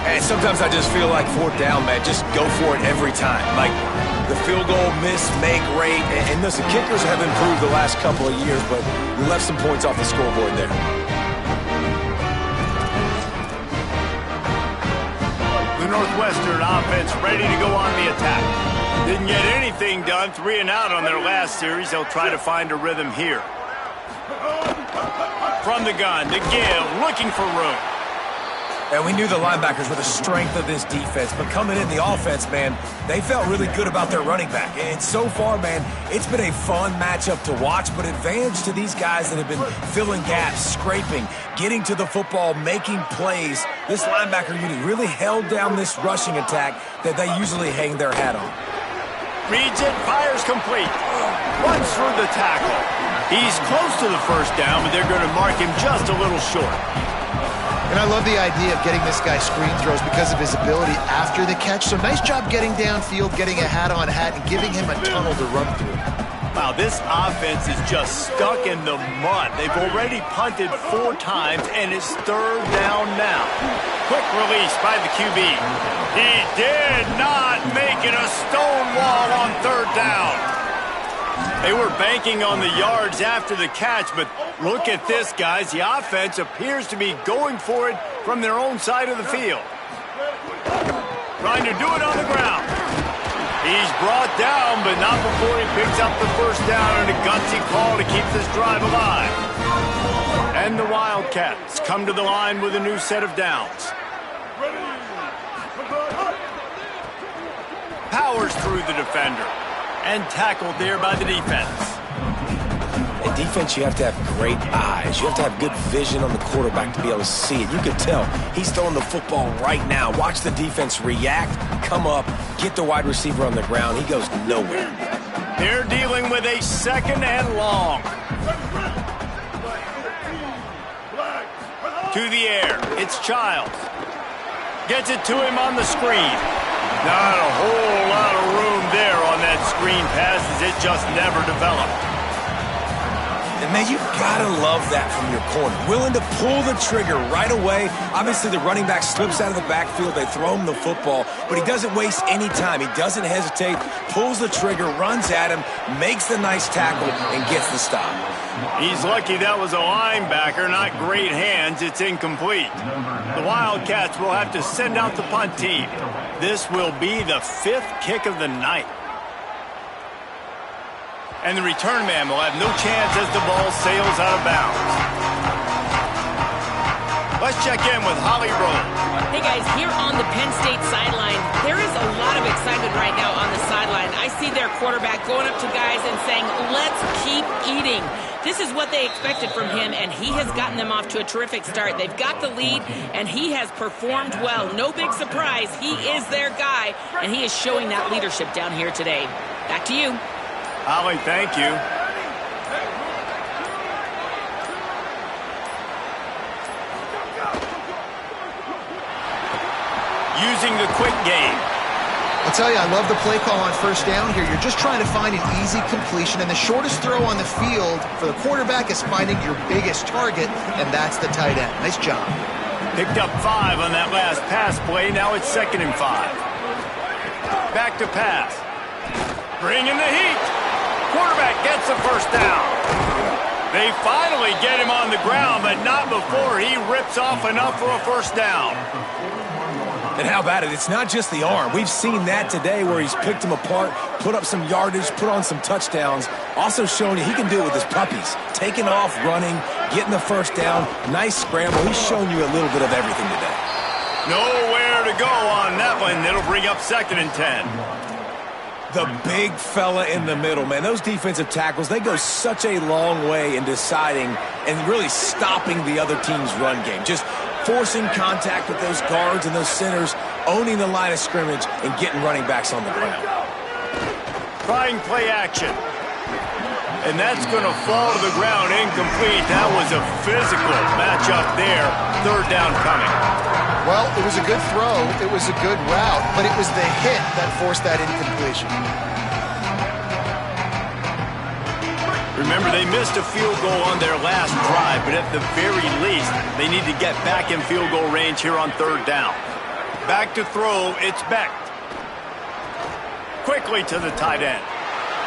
And sometimes I just feel like 4th down, man, just go for it every time. Like the field goal miss, make rate. And listen, kickers have improved the last couple of years, but we left some points off the scoreboard there. The Northwestern offense ready to go on the attack. Didn't get anything done, 3 and out on their last series. They'll try to find a rhythm here. From the gun, to give, looking for room. And we knew the linebackers were the strength of this defense, but coming in the offense, man, they felt really good about their running back. And so far, man, it's been a fun matchup to watch, but advantage to these guys that have been filling gaps, scraping, getting to the football, making plays. This linebacker unit really held down this rushing attack that they usually hang their hat on. Reads it, fires complete. Runs through the tackle. He's close to the first down, but they're going to mark him just a little short. And I love the idea of getting this guy screen throws because of his ability after the catch. So nice job getting downfield, getting a hat-on-hat, and giving him a tunnel to run through. Wow, this offense is just stuck in the mud. They've already punted 4 times, and it's 3rd down now. Quick release by the QB. He did not make it a stone wall on 3rd down. They were banking on the yards after the catch, but look at this, guys. The offense appears to be going for it from their own side of the field. Trying to do it on the ground. He He's brought down, but not before he picks up the first down and a gutsy call to keep this drive alive. And the Wildcats come to the line with a new set of downs. Powers through the defender and tackled there by the defense. In defense, you have to have great eyes. You have to have good vision on the quarterback to be able to see it. You can tell he's throwing the football right now. Watch the defense react, come up, get the wide receiver on the ground. He goes nowhere. They're dealing with a 2nd and long. To the air, it's Childs. Gets it to him on the screen. Not a whole lot of room there on that screen pass as it just never developed. And, man, you gotta love that from your corner. Willing to pull the trigger right away. Obviously, the running back slips out of the backfield. They throw him the football, but he doesn't waste any time. He doesn't hesitate, pulls the trigger, runs at him, makes the nice tackle, and gets the stop. He's lucky that was a linebacker, not great hands. It's incomplete. The Wildcats will have to send out the punt team. This will be the 5th kick of the night. And the return man will have no chance as the ball sails out of bounds. Let's check in with Holly Rowe. Hey guys, here on the Penn State sideline, there is a lot of excitement right now on the sideline. I see their quarterback going up to guys and saying, let's keep eating. This is what they expected from him, and he has gotten them off to a terrific start. They've got the lead, and he has performed well. No big surprise. He is their guy, and he is showing that leadership down here today. Back to you. Holly, thank you. Using the quick game. I'll tell you, I love the play call on first down here. You're just trying to find an easy completion, and the shortest throw on the field for the quarterback is finding your biggest target, and that's the tight end. Nice job. Picked up 5 on that last pass play. Now it's 2nd and 5. Back to pass. Bringing the heat. Quarterback gets the first down. They finally get him on the ground, but not before he rips off enough for a first down. And how about it? It's not just the arm. We've seen that today where he's picked them apart, put up some yardage, put on some touchdowns. Also showing you he can do it with his puppies. Taking off, running, getting the first down. Nice scramble. He's shown you a little bit of everything today. Nowhere to go on that one. It'll bring up 2nd and 10. The big fella in the middle, man. Those defensive tackles, they go such a long way in deciding and really stopping the other team's run game. Just forcing contact with those guards and those centers, owning the line of scrimmage, and getting running backs on the ground. Trying play action. And that's going to fall to the ground incomplete. That was a physical matchup there. 3rd down coming. Well, it was a good throw, it was a good route, but it was the hit that forced that incompletion. Remember, they missed a field goal on their last drive, but at the very least, they need to get back in field goal range here on 3rd down. Back to throw, it's Becht. Quickly to the tight end.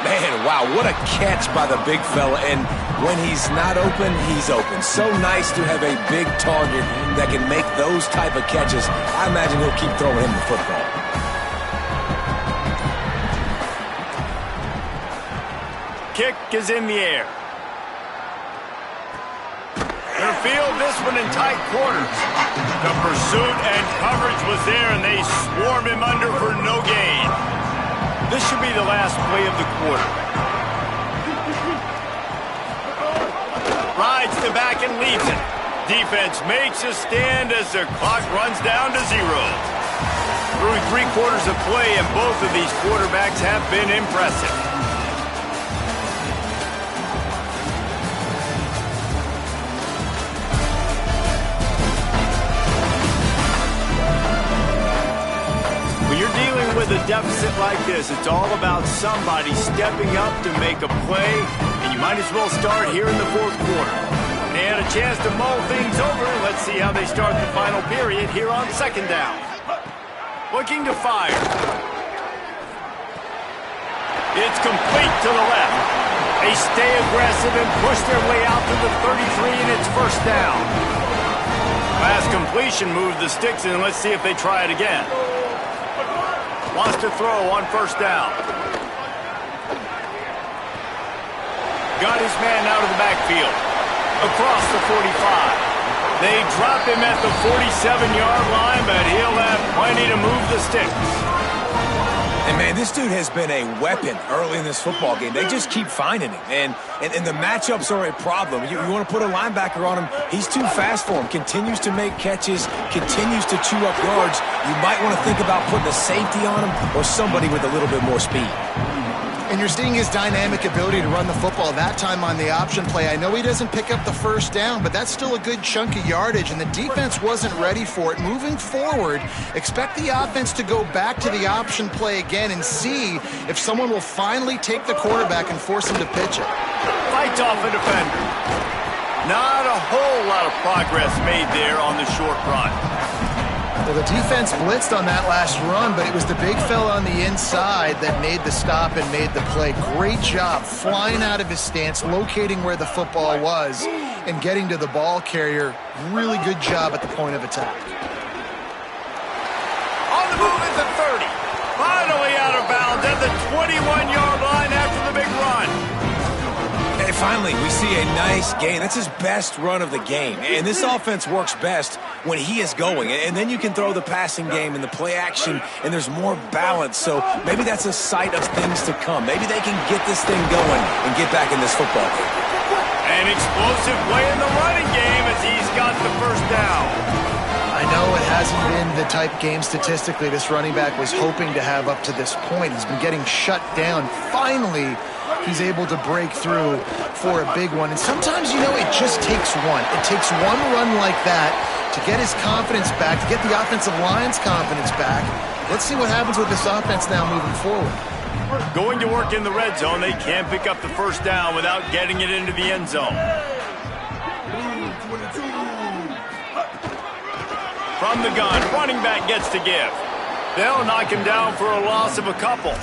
Man, wow, what a catch by the big fella. And when he's not open, he's open. So nice to have a big target that can make those type of catches. I imagine he'll keep throwing him the football. Kick is in the air. They'll field this one in tight quarters. The pursuit and coverage was there, and they swarm him under for no gain. This should be the last play of the quarter. Rides the back and leads it. Defense makes a stand as the clock runs down to 0. Through 3 quarters of play, and both of these quarterbacks have been impressive. When you're dealing with a deficit like this, it's all about somebody stepping up to make a play, and you might as well start here in the 4th quarter. They had a chance to mull things over. Let's see how they start the final period here on 2nd down. Looking to fire. It's complete to the left. They stay aggressive and push their way out to the 33, and it's 1st down. Last completion moved the sticks in. Let's see if they try it again. Wants to throw on first down. Got his man out of the backfield. Across the 45. They drop him at the 47-yard line, but he'll have plenty to move the sticks. And, man, this dude has been a weapon early in this football game. They just keep finding him. And the matchups are a problem. You want to put a linebacker on him, he's too fast for him. Continues to make catches, continues to chew up yards. You might want to think about putting a safety on him or somebody with a little bit more speed. And you're seeing his dynamic ability to run the football, that time on the option play. I know he doesn't pick up the first down, but that's still a good chunk of yardage, and the defense wasn't ready for it. Moving forward, expect the offense to go back to the option play again and see if someone will finally take the quarterback and force him to pitch it. Fights off a defender. Not a whole lot of progress made there on the short run. Well, the defense blitzed on that last run, but it was the big fella on the inside that made the stop and made the play. Great job flying out of his stance, locating where the football was, and getting to the ball carrier. Really good job at the point of attack. On the move at the 30. Finally out of bounds at the 21-yard line after the big run. And finally, we see a nice gain. That's his best run of the game. And this offense works best when he is going. And then you can throw the passing game and the play action, and there's more balance. So maybe that's a sight of things to come. Maybe they can get this thing going and get back in this football game. An explosive play in the running game as he's got the first down. I know it hasn't been the type game statistically this running back was hoping to have up to this point. He's been getting shut down. Finally, he's able to break through for a big one. And sometimes, you know, it just takes one. It takes one run like that to get his confidence back, to get the offensive line's confidence back. Let's see what happens with this offense now moving forward. Going to work in the red zone. They can't pick up the first down without getting it into the end zone. From the gun, running back gets to give. They'll knock him down for a loss of a couple.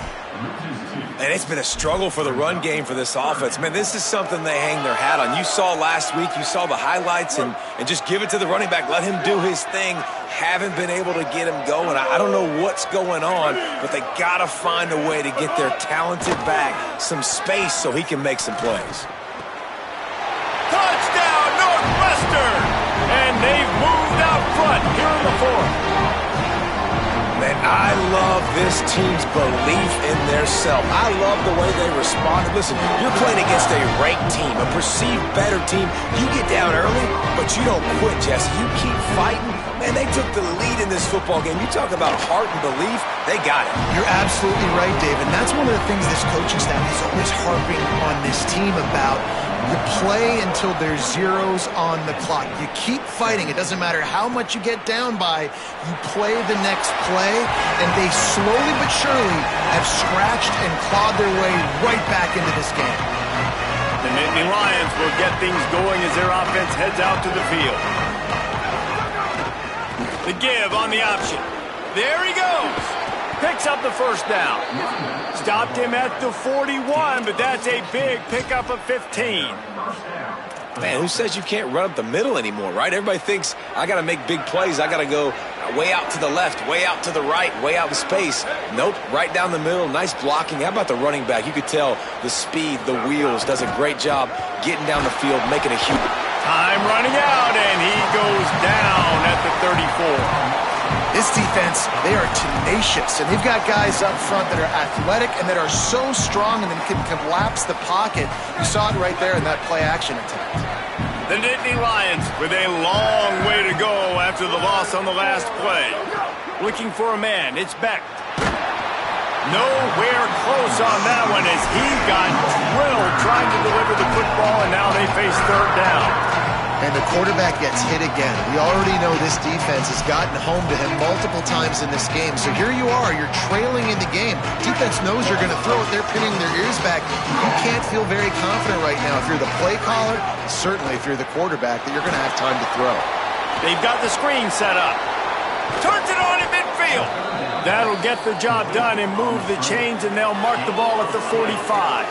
And it's been a struggle for the run game for this offense. Man, this is something they hang their hat on. You saw last week, you saw the highlights, and just give it to the running back. Let him do his thing. Haven't been able to get him going. I don't know what's going on, but they got to find a way to get their talented back some space so he can make some plays. Touchdown, Northwestern! And they've moved out front here in the fourth. Man, I love this team's belief in their self. I love the way they responded. Listen, you're playing against a ranked team, a perceived better team. You get down early, but you don't quit, Jesse. You keep fighting. Man, they took the lead in this football game. You talk about heart and belief, they got it. You're absolutely right, Dave. And that's one of the things this coaching staff is always harping on this team about. You play until there's zeros on the clock. You keep fighting. It doesn't matter how much you get down by. You play the next play, and they slowly but surely have scratched and clawed their way right back into this game. The Nittany Lions will get things going as their offense heads out to the field. The give on the option. There he goes. Picks up the first down. Stopped him at the 41, but that's a big pickup of 15. Man, who says you can't run up the middle anymore, right? Everybody thinks, I got to make big plays. I got to go way out to the left, way out to the right, way out in space. Nope, right down the middle. Nice blocking. How about the running back? You could tell the speed, the wheels, does a great job getting down the field, making a huge. Time running out, and he goes down at the 34. This defense, they are tenacious, and they've got guys up front that are athletic and that are so strong and then can collapse the pocket. You saw it right there in that play-action attempt. The Nittany Lions with a long way to go after the loss on the last play. Looking for a man, it's Beck. Nowhere close on that one as he got drilled trying to deliver the football, and now they face third down. And the quarterback gets hit again. We already know this defense has gotten home to him multiple times in this game. So here you are, you're trailing in the game. Defense knows you're going to throw it. They're pinning their ears back. You can't feel very confident right now if you're the play caller, certainly if you're the quarterback, that you're going to have time to throw. They've got the screen set up. Turns it on in midfield. That'll get the job done and move the chains, and they'll mark the ball at the 45.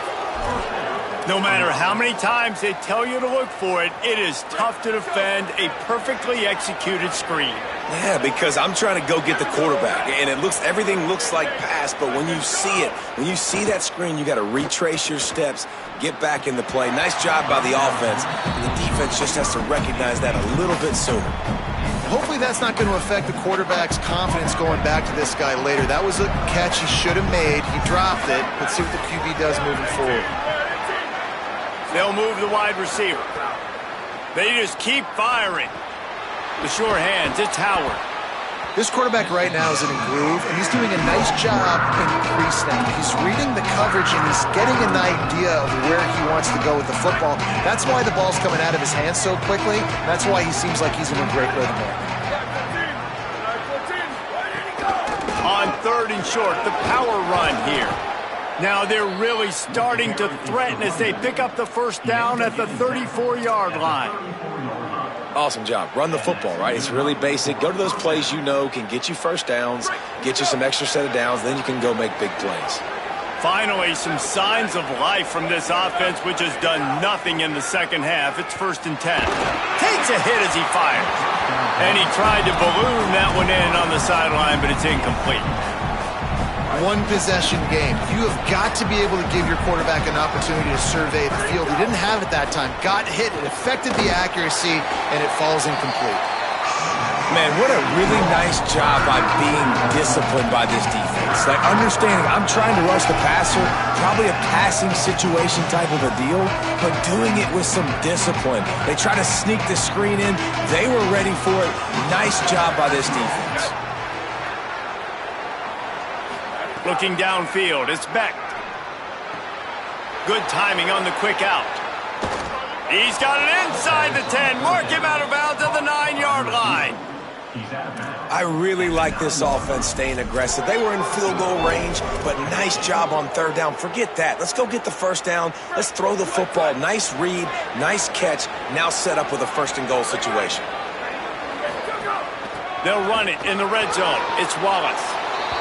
No matter how many times they tell you to look for it, it is tough to defend a perfectly executed screen. Yeah, because I'm trying to go get the quarterback, and everything looks like pass, but when you see it, when you see that screen, you got to retrace your steps, get back in the play. Nice job by the offense, and the defense just has to recognize that a little bit sooner. Hopefully that's not going to affect the quarterback's confidence going back to this guy later. That was a catch he should have made. He dropped it. Let's see what the QB does moving forward. They'll move the wide receiver. They just keep firing. The sure hands, it's Howard. This quarterback right now is in a groove, and he's doing a nice job in pre-snap. He's reading the coverage, and he's getting an idea of where he wants to go with the football. That's why the ball's coming out of his hands so quickly. That's why he seems like he's in a great rhythm right now. On 3rd and short, the power run here. Now they're really starting to threaten as they pick up the first down at the 34-yard line. Awesome job. Run the football, right? It's really basic. Go to those plays you know can get you first downs, get you some extra set of downs, then you can go make big plays. Finally, some signs of life from this offense, which has done nothing in the second half. It's 1st and 10. Takes a hit as he fires. And he tried to balloon that one in on the sideline, but it's incomplete. One possession game. You have got to be able to give your quarterback an opportunity to survey the field. He didn't have it that time. Got hit. It affected the accuracy, and it falls incomplete. Man, what a really nice job by being disciplined by this defense. Like, understanding I'm trying to rush the passer, probably a passing situation type of a deal, but doing it with some discipline. They try to sneak the screen in. They were ready for it. Nice job by this defense. Looking downfield, it's Beck. Good timing on the quick out. He's got it inside the 10. Mark him out of bounds at the 9-yard line. I really like this offense staying aggressive. They were in field goal range, but nice job on 3rd down. Forget that. Let's go get the first down. Let's throw the football. Nice read, nice catch. Now set up with a 1st and goal situation. They'll run it in the red zone. It's Wallace.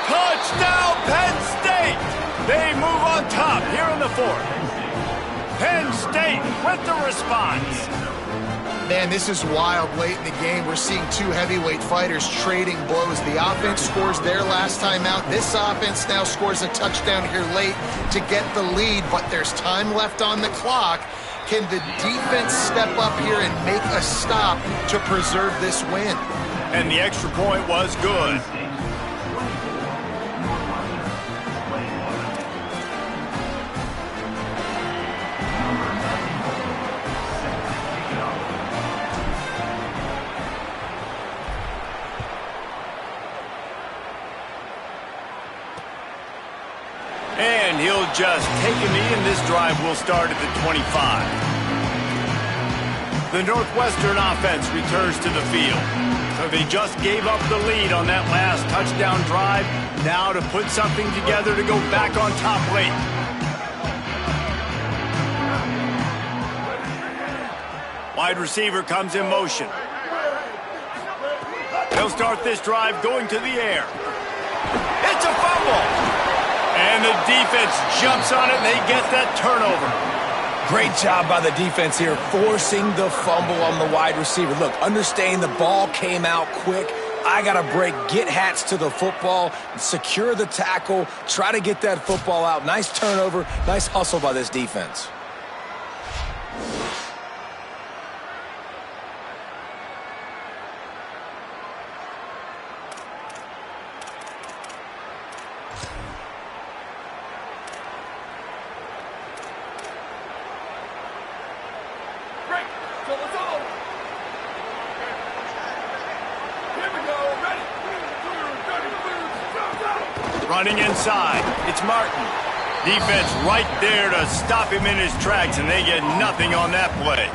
Touchdown, Penn State! They move on top here in the 4th. Penn State with the response. Man, this is wild late in the game. We're seeing two heavyweight fighters trading blows. The offense scores their last time out. This offense now scores a touchdown here late to get the lead, but there's time left on the clock. Can the defense step up here and make a stop to preserve this win? And the extra point was good. And he'll just take a knee, and this drive will start at the 25. The Northwestern offense returns to the field. So they just gave up the lead on that last touchdown drive. Now to put something together to go back on top late. Wide receiver comes in motion. They'll start this drive going to the air. It's a fumble. And the defense jumps on it, and they get that turnover. Great job by the defense here, forcing the fumble on the wide receiver. Look, understand the ball came out quick. I got to break, get hats to the football, secure the tackle, try to get that football out. Nice turnover, nice hustle by this defense. Running inside, it's Martin. Defense right there to stop him in his tracks, and they get nothing on that play.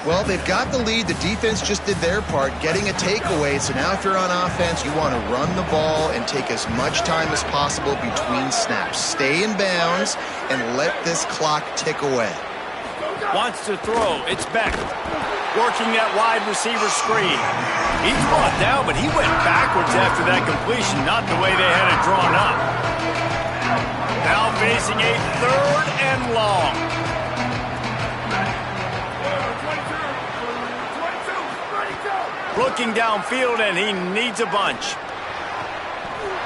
Well, they've got the lead. The defense just did their part, getting a takeaway. So now if you're on offense, you want to run the ball and take as much time as possible between snaps. Stay in bounds and let this clock tick away. Wants to throw, it's Beck. Working that wide receiver screen. He's brought down, but he went backwards after that completion, not the way they had it drawn up. Now facing a 3rd and long. Looking downfield, and he needs a bunch.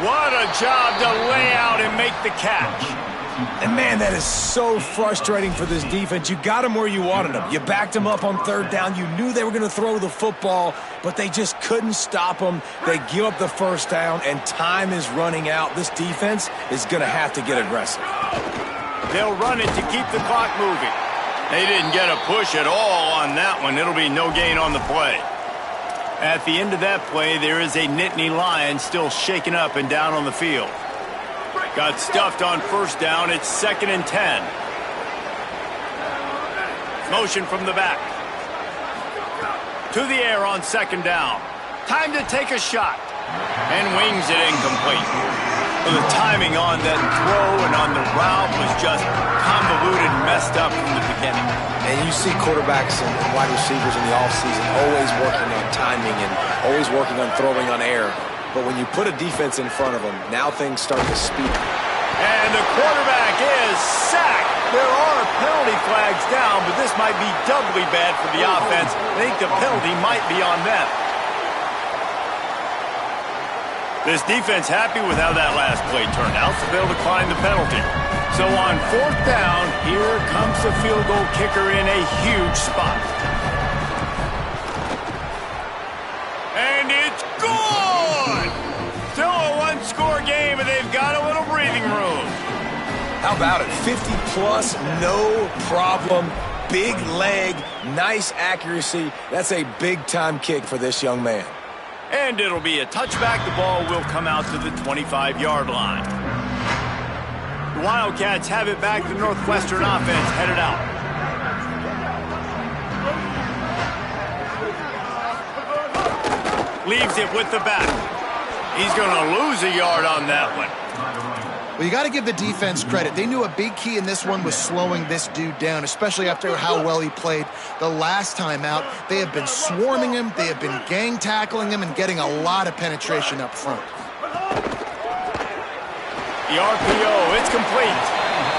What a job to lay out and make the catch. And, man, that is so frustrating for this defense. You got them where you wanted them. You backed them up on 3rd down. You knew they were going to throw the football, but they just couldn't stop them. They give up the 1st down, and time is running out. This defense is going to have to get aggressive. They'll run it to keep the clock moving. They didn't get a push at all on that one. It'll be no gain on the play. At the end of that play, there is a Nittany Lion still shaken up and down on the field. Got stuffed on 1st down. It's 2nd and 10. Motion from the back. To the air on 2nd down. Time to take a shot. And wings it incomplete. Well, the timing on that throw and on the route was just convoluted, messed up from the beginning. And you see quarterbacks and wide receivers in the offseason always working on timing and always working on throwing on air. But when you put a defense in front of them, now things start to speed up. And the quarterback is sacked. There are penalty flags down, but this might be doubly bad for the offense. I think the penalty might be on them. This defense happy with how that last play turned out, so they'll decline the penalty. So on 4th down, here comes the field goal kicker in a huge spot. And it's good! Still a 1-score game, and they've got a little breathing room. How about it? 50-plus, no problem. Big leg, nice accuracy. That's a big-time kick for this young man. And it'll be a touchback. The ball will come out to the 25-yard line. The Wildcats have it back. The Northwestern offense headed out. Leaves it with the back. He's going to lose a yard on that one. Well, you got to give the defense credit. They knew a big key in this one was slowing this dude down, especially after how well he played the last time out. They have been swarming him. They have been gang tackling him and getting a lot of penetration up front. The RPO, it's complete.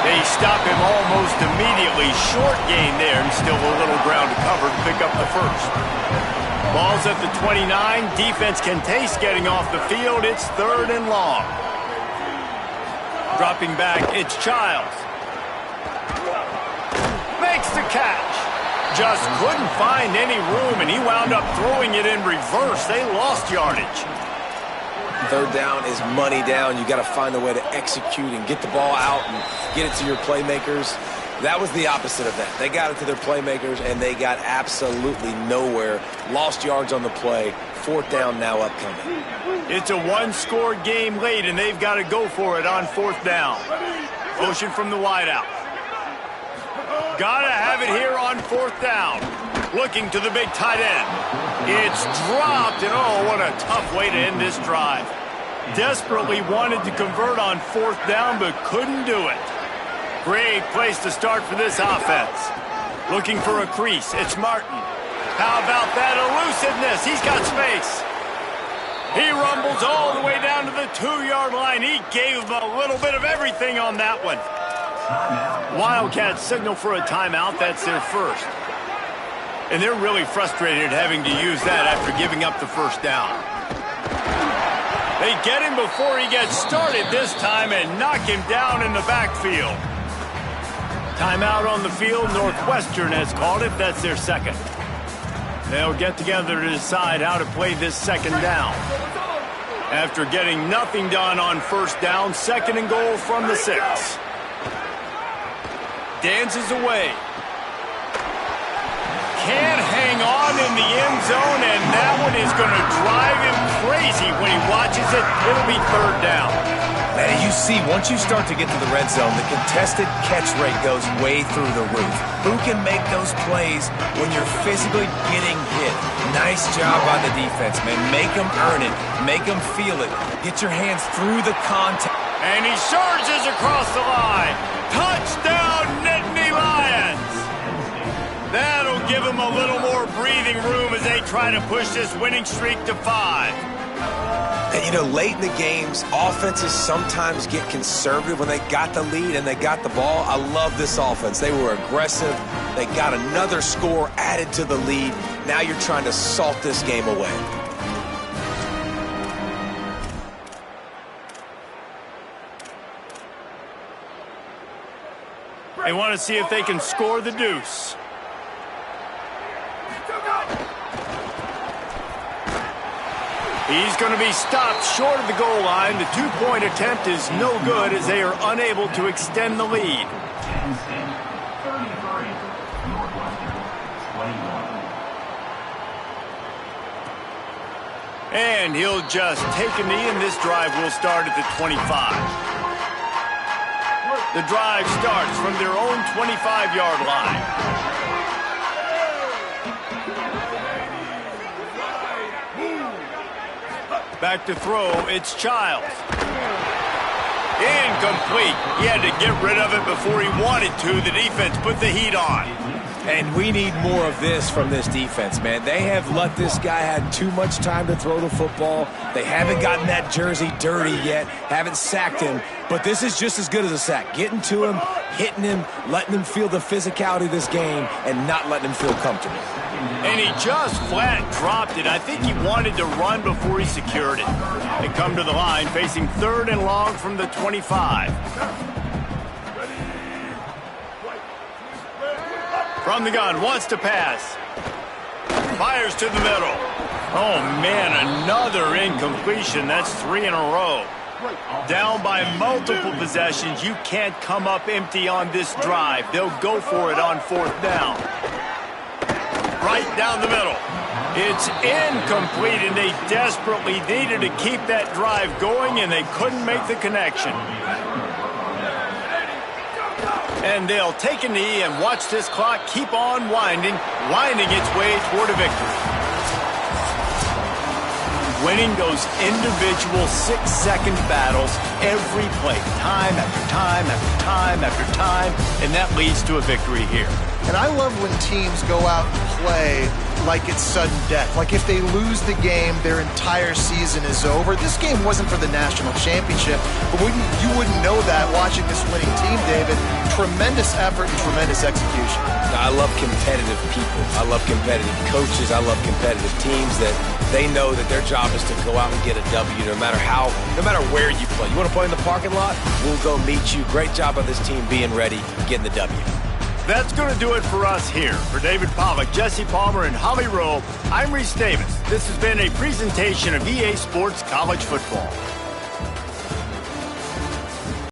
They stop him almost immediately. Short gain there and still a little ground to cover to pick up the 1st. Ball's at the 29. Defense can taste getting off the field. It's 3rd and long. Dropping back, it's Childs. Makes the catch. Just couldn't find any room, and he wound up throwing it in reverse. They lost yardage. 3rd down is money down. You got to find a way to execute and get the ball out and get it to your playmakers. That was the opposite of that. They got it to their playmakers, and they got absolutely nowhere. Lost yards on the play. 4th down now upcoming. It's a 1-score game late, and they've got to go for it on 4th down. Motion from the wideout. Got to have it here on 4th down. Looking to the big tight end. It's dropped, and oh, what a tough way to end this drive. Desperately wanted to convert on 4th down, but couldn't do it. Great place to start for this offense. Looking for a crease. It's Martin. How about that elusiveness? He's got space. He rumbles all the way down to the 2-yard line. He gave them a little bit of everything on that one. Wildcats signal for a timeout. That's their 1st. And they're really frustrated having to use that after giving up the 1st down. They get him before he gets started this time and knock him down in the backfield. Timeout on the field. Northwestern has called it. That's their 2nd. They'll get together to decide how to play this 2nd down. After getting nothing done on 1st down, 2nd and goal from the 6. Dances away. Can't hang on in the end zone, and that one is going to drive him crazy when he watches it. It'll be 3rd down. Man, you see, once you start to get to the red zone, the contested catch rate goes way through the roof. Who can make those plays when you're physically getting hit? Nice job by the defense, man. Make them earn it. Make them feel it. Get your hands through the contact. And he surges across the line. Touchdown, Nittany Lions! That'll give him a little more breathing room as they try to push this winning streak to 5. And, you know, late in the games, offenses sometimes get conservative when they got the lead and they got the ball. I love this offense. They were aggressive. They got another score added to the lead. Now you're trying to salt this game away. They want to see if they can score the deuce. He's going to be stopped short of the goal line. The two-point attempt is no good as they are unable to extend the lead. And he'll just take a knee, and this drive will start at the 25. The drive starts from their own 25-yard line. Back to throw, it's Childs. Incomplete. He had to get rid of it before he wanted to. The defense put the heat on. And we need more of this from this defense, man. They have let this guy have too much time to throw the football. They haven't gotten that jersey dirty yet, haven't sacked him. But this is just as good as a sack. Getting to him, hitting him, letting him feel the physicality of this game, and not letting him feel comfortable. And he just flat dropped it. I think he wanted to run before he secured it. They come to the line facing 3rd and long from the 25. From the gun, wants to pass. Fires to the middle. Oh, man, another incompletion. That's 3 in a row. Down by multiple possessions. You can't come up empty on this drive. They'll go for it on 4th down. Right down the middle. It's incomplete, and they desperately needed to keep that drive going, and they couldn't make the connection. And they'll take a knee and watch this clock keep on winding its way toward a victory. Winning those individual 6-second battles every play, time after time after time after time, and that leads to a victory here. And I love when teams go out and play like it's sudden death. Like if they lose the game, their entire season is over. This game wasn't for the national championship, but you wouldn't know that watching this winning team, David. Tremendous effort and tremendous execution. I love competitive people. I love competitive coaches. I love competitive teams that they know that their job is to go out and get a W no matter where you play. You want to play in the parking lot? We'll go meet you. Great job by this team being ready, getting the W. That's going to do it for us here. For David Pollack, Jesse Palmer, and Holly Rowe, I'm Reese Davis. This has been a presentation of EA Sports College Football.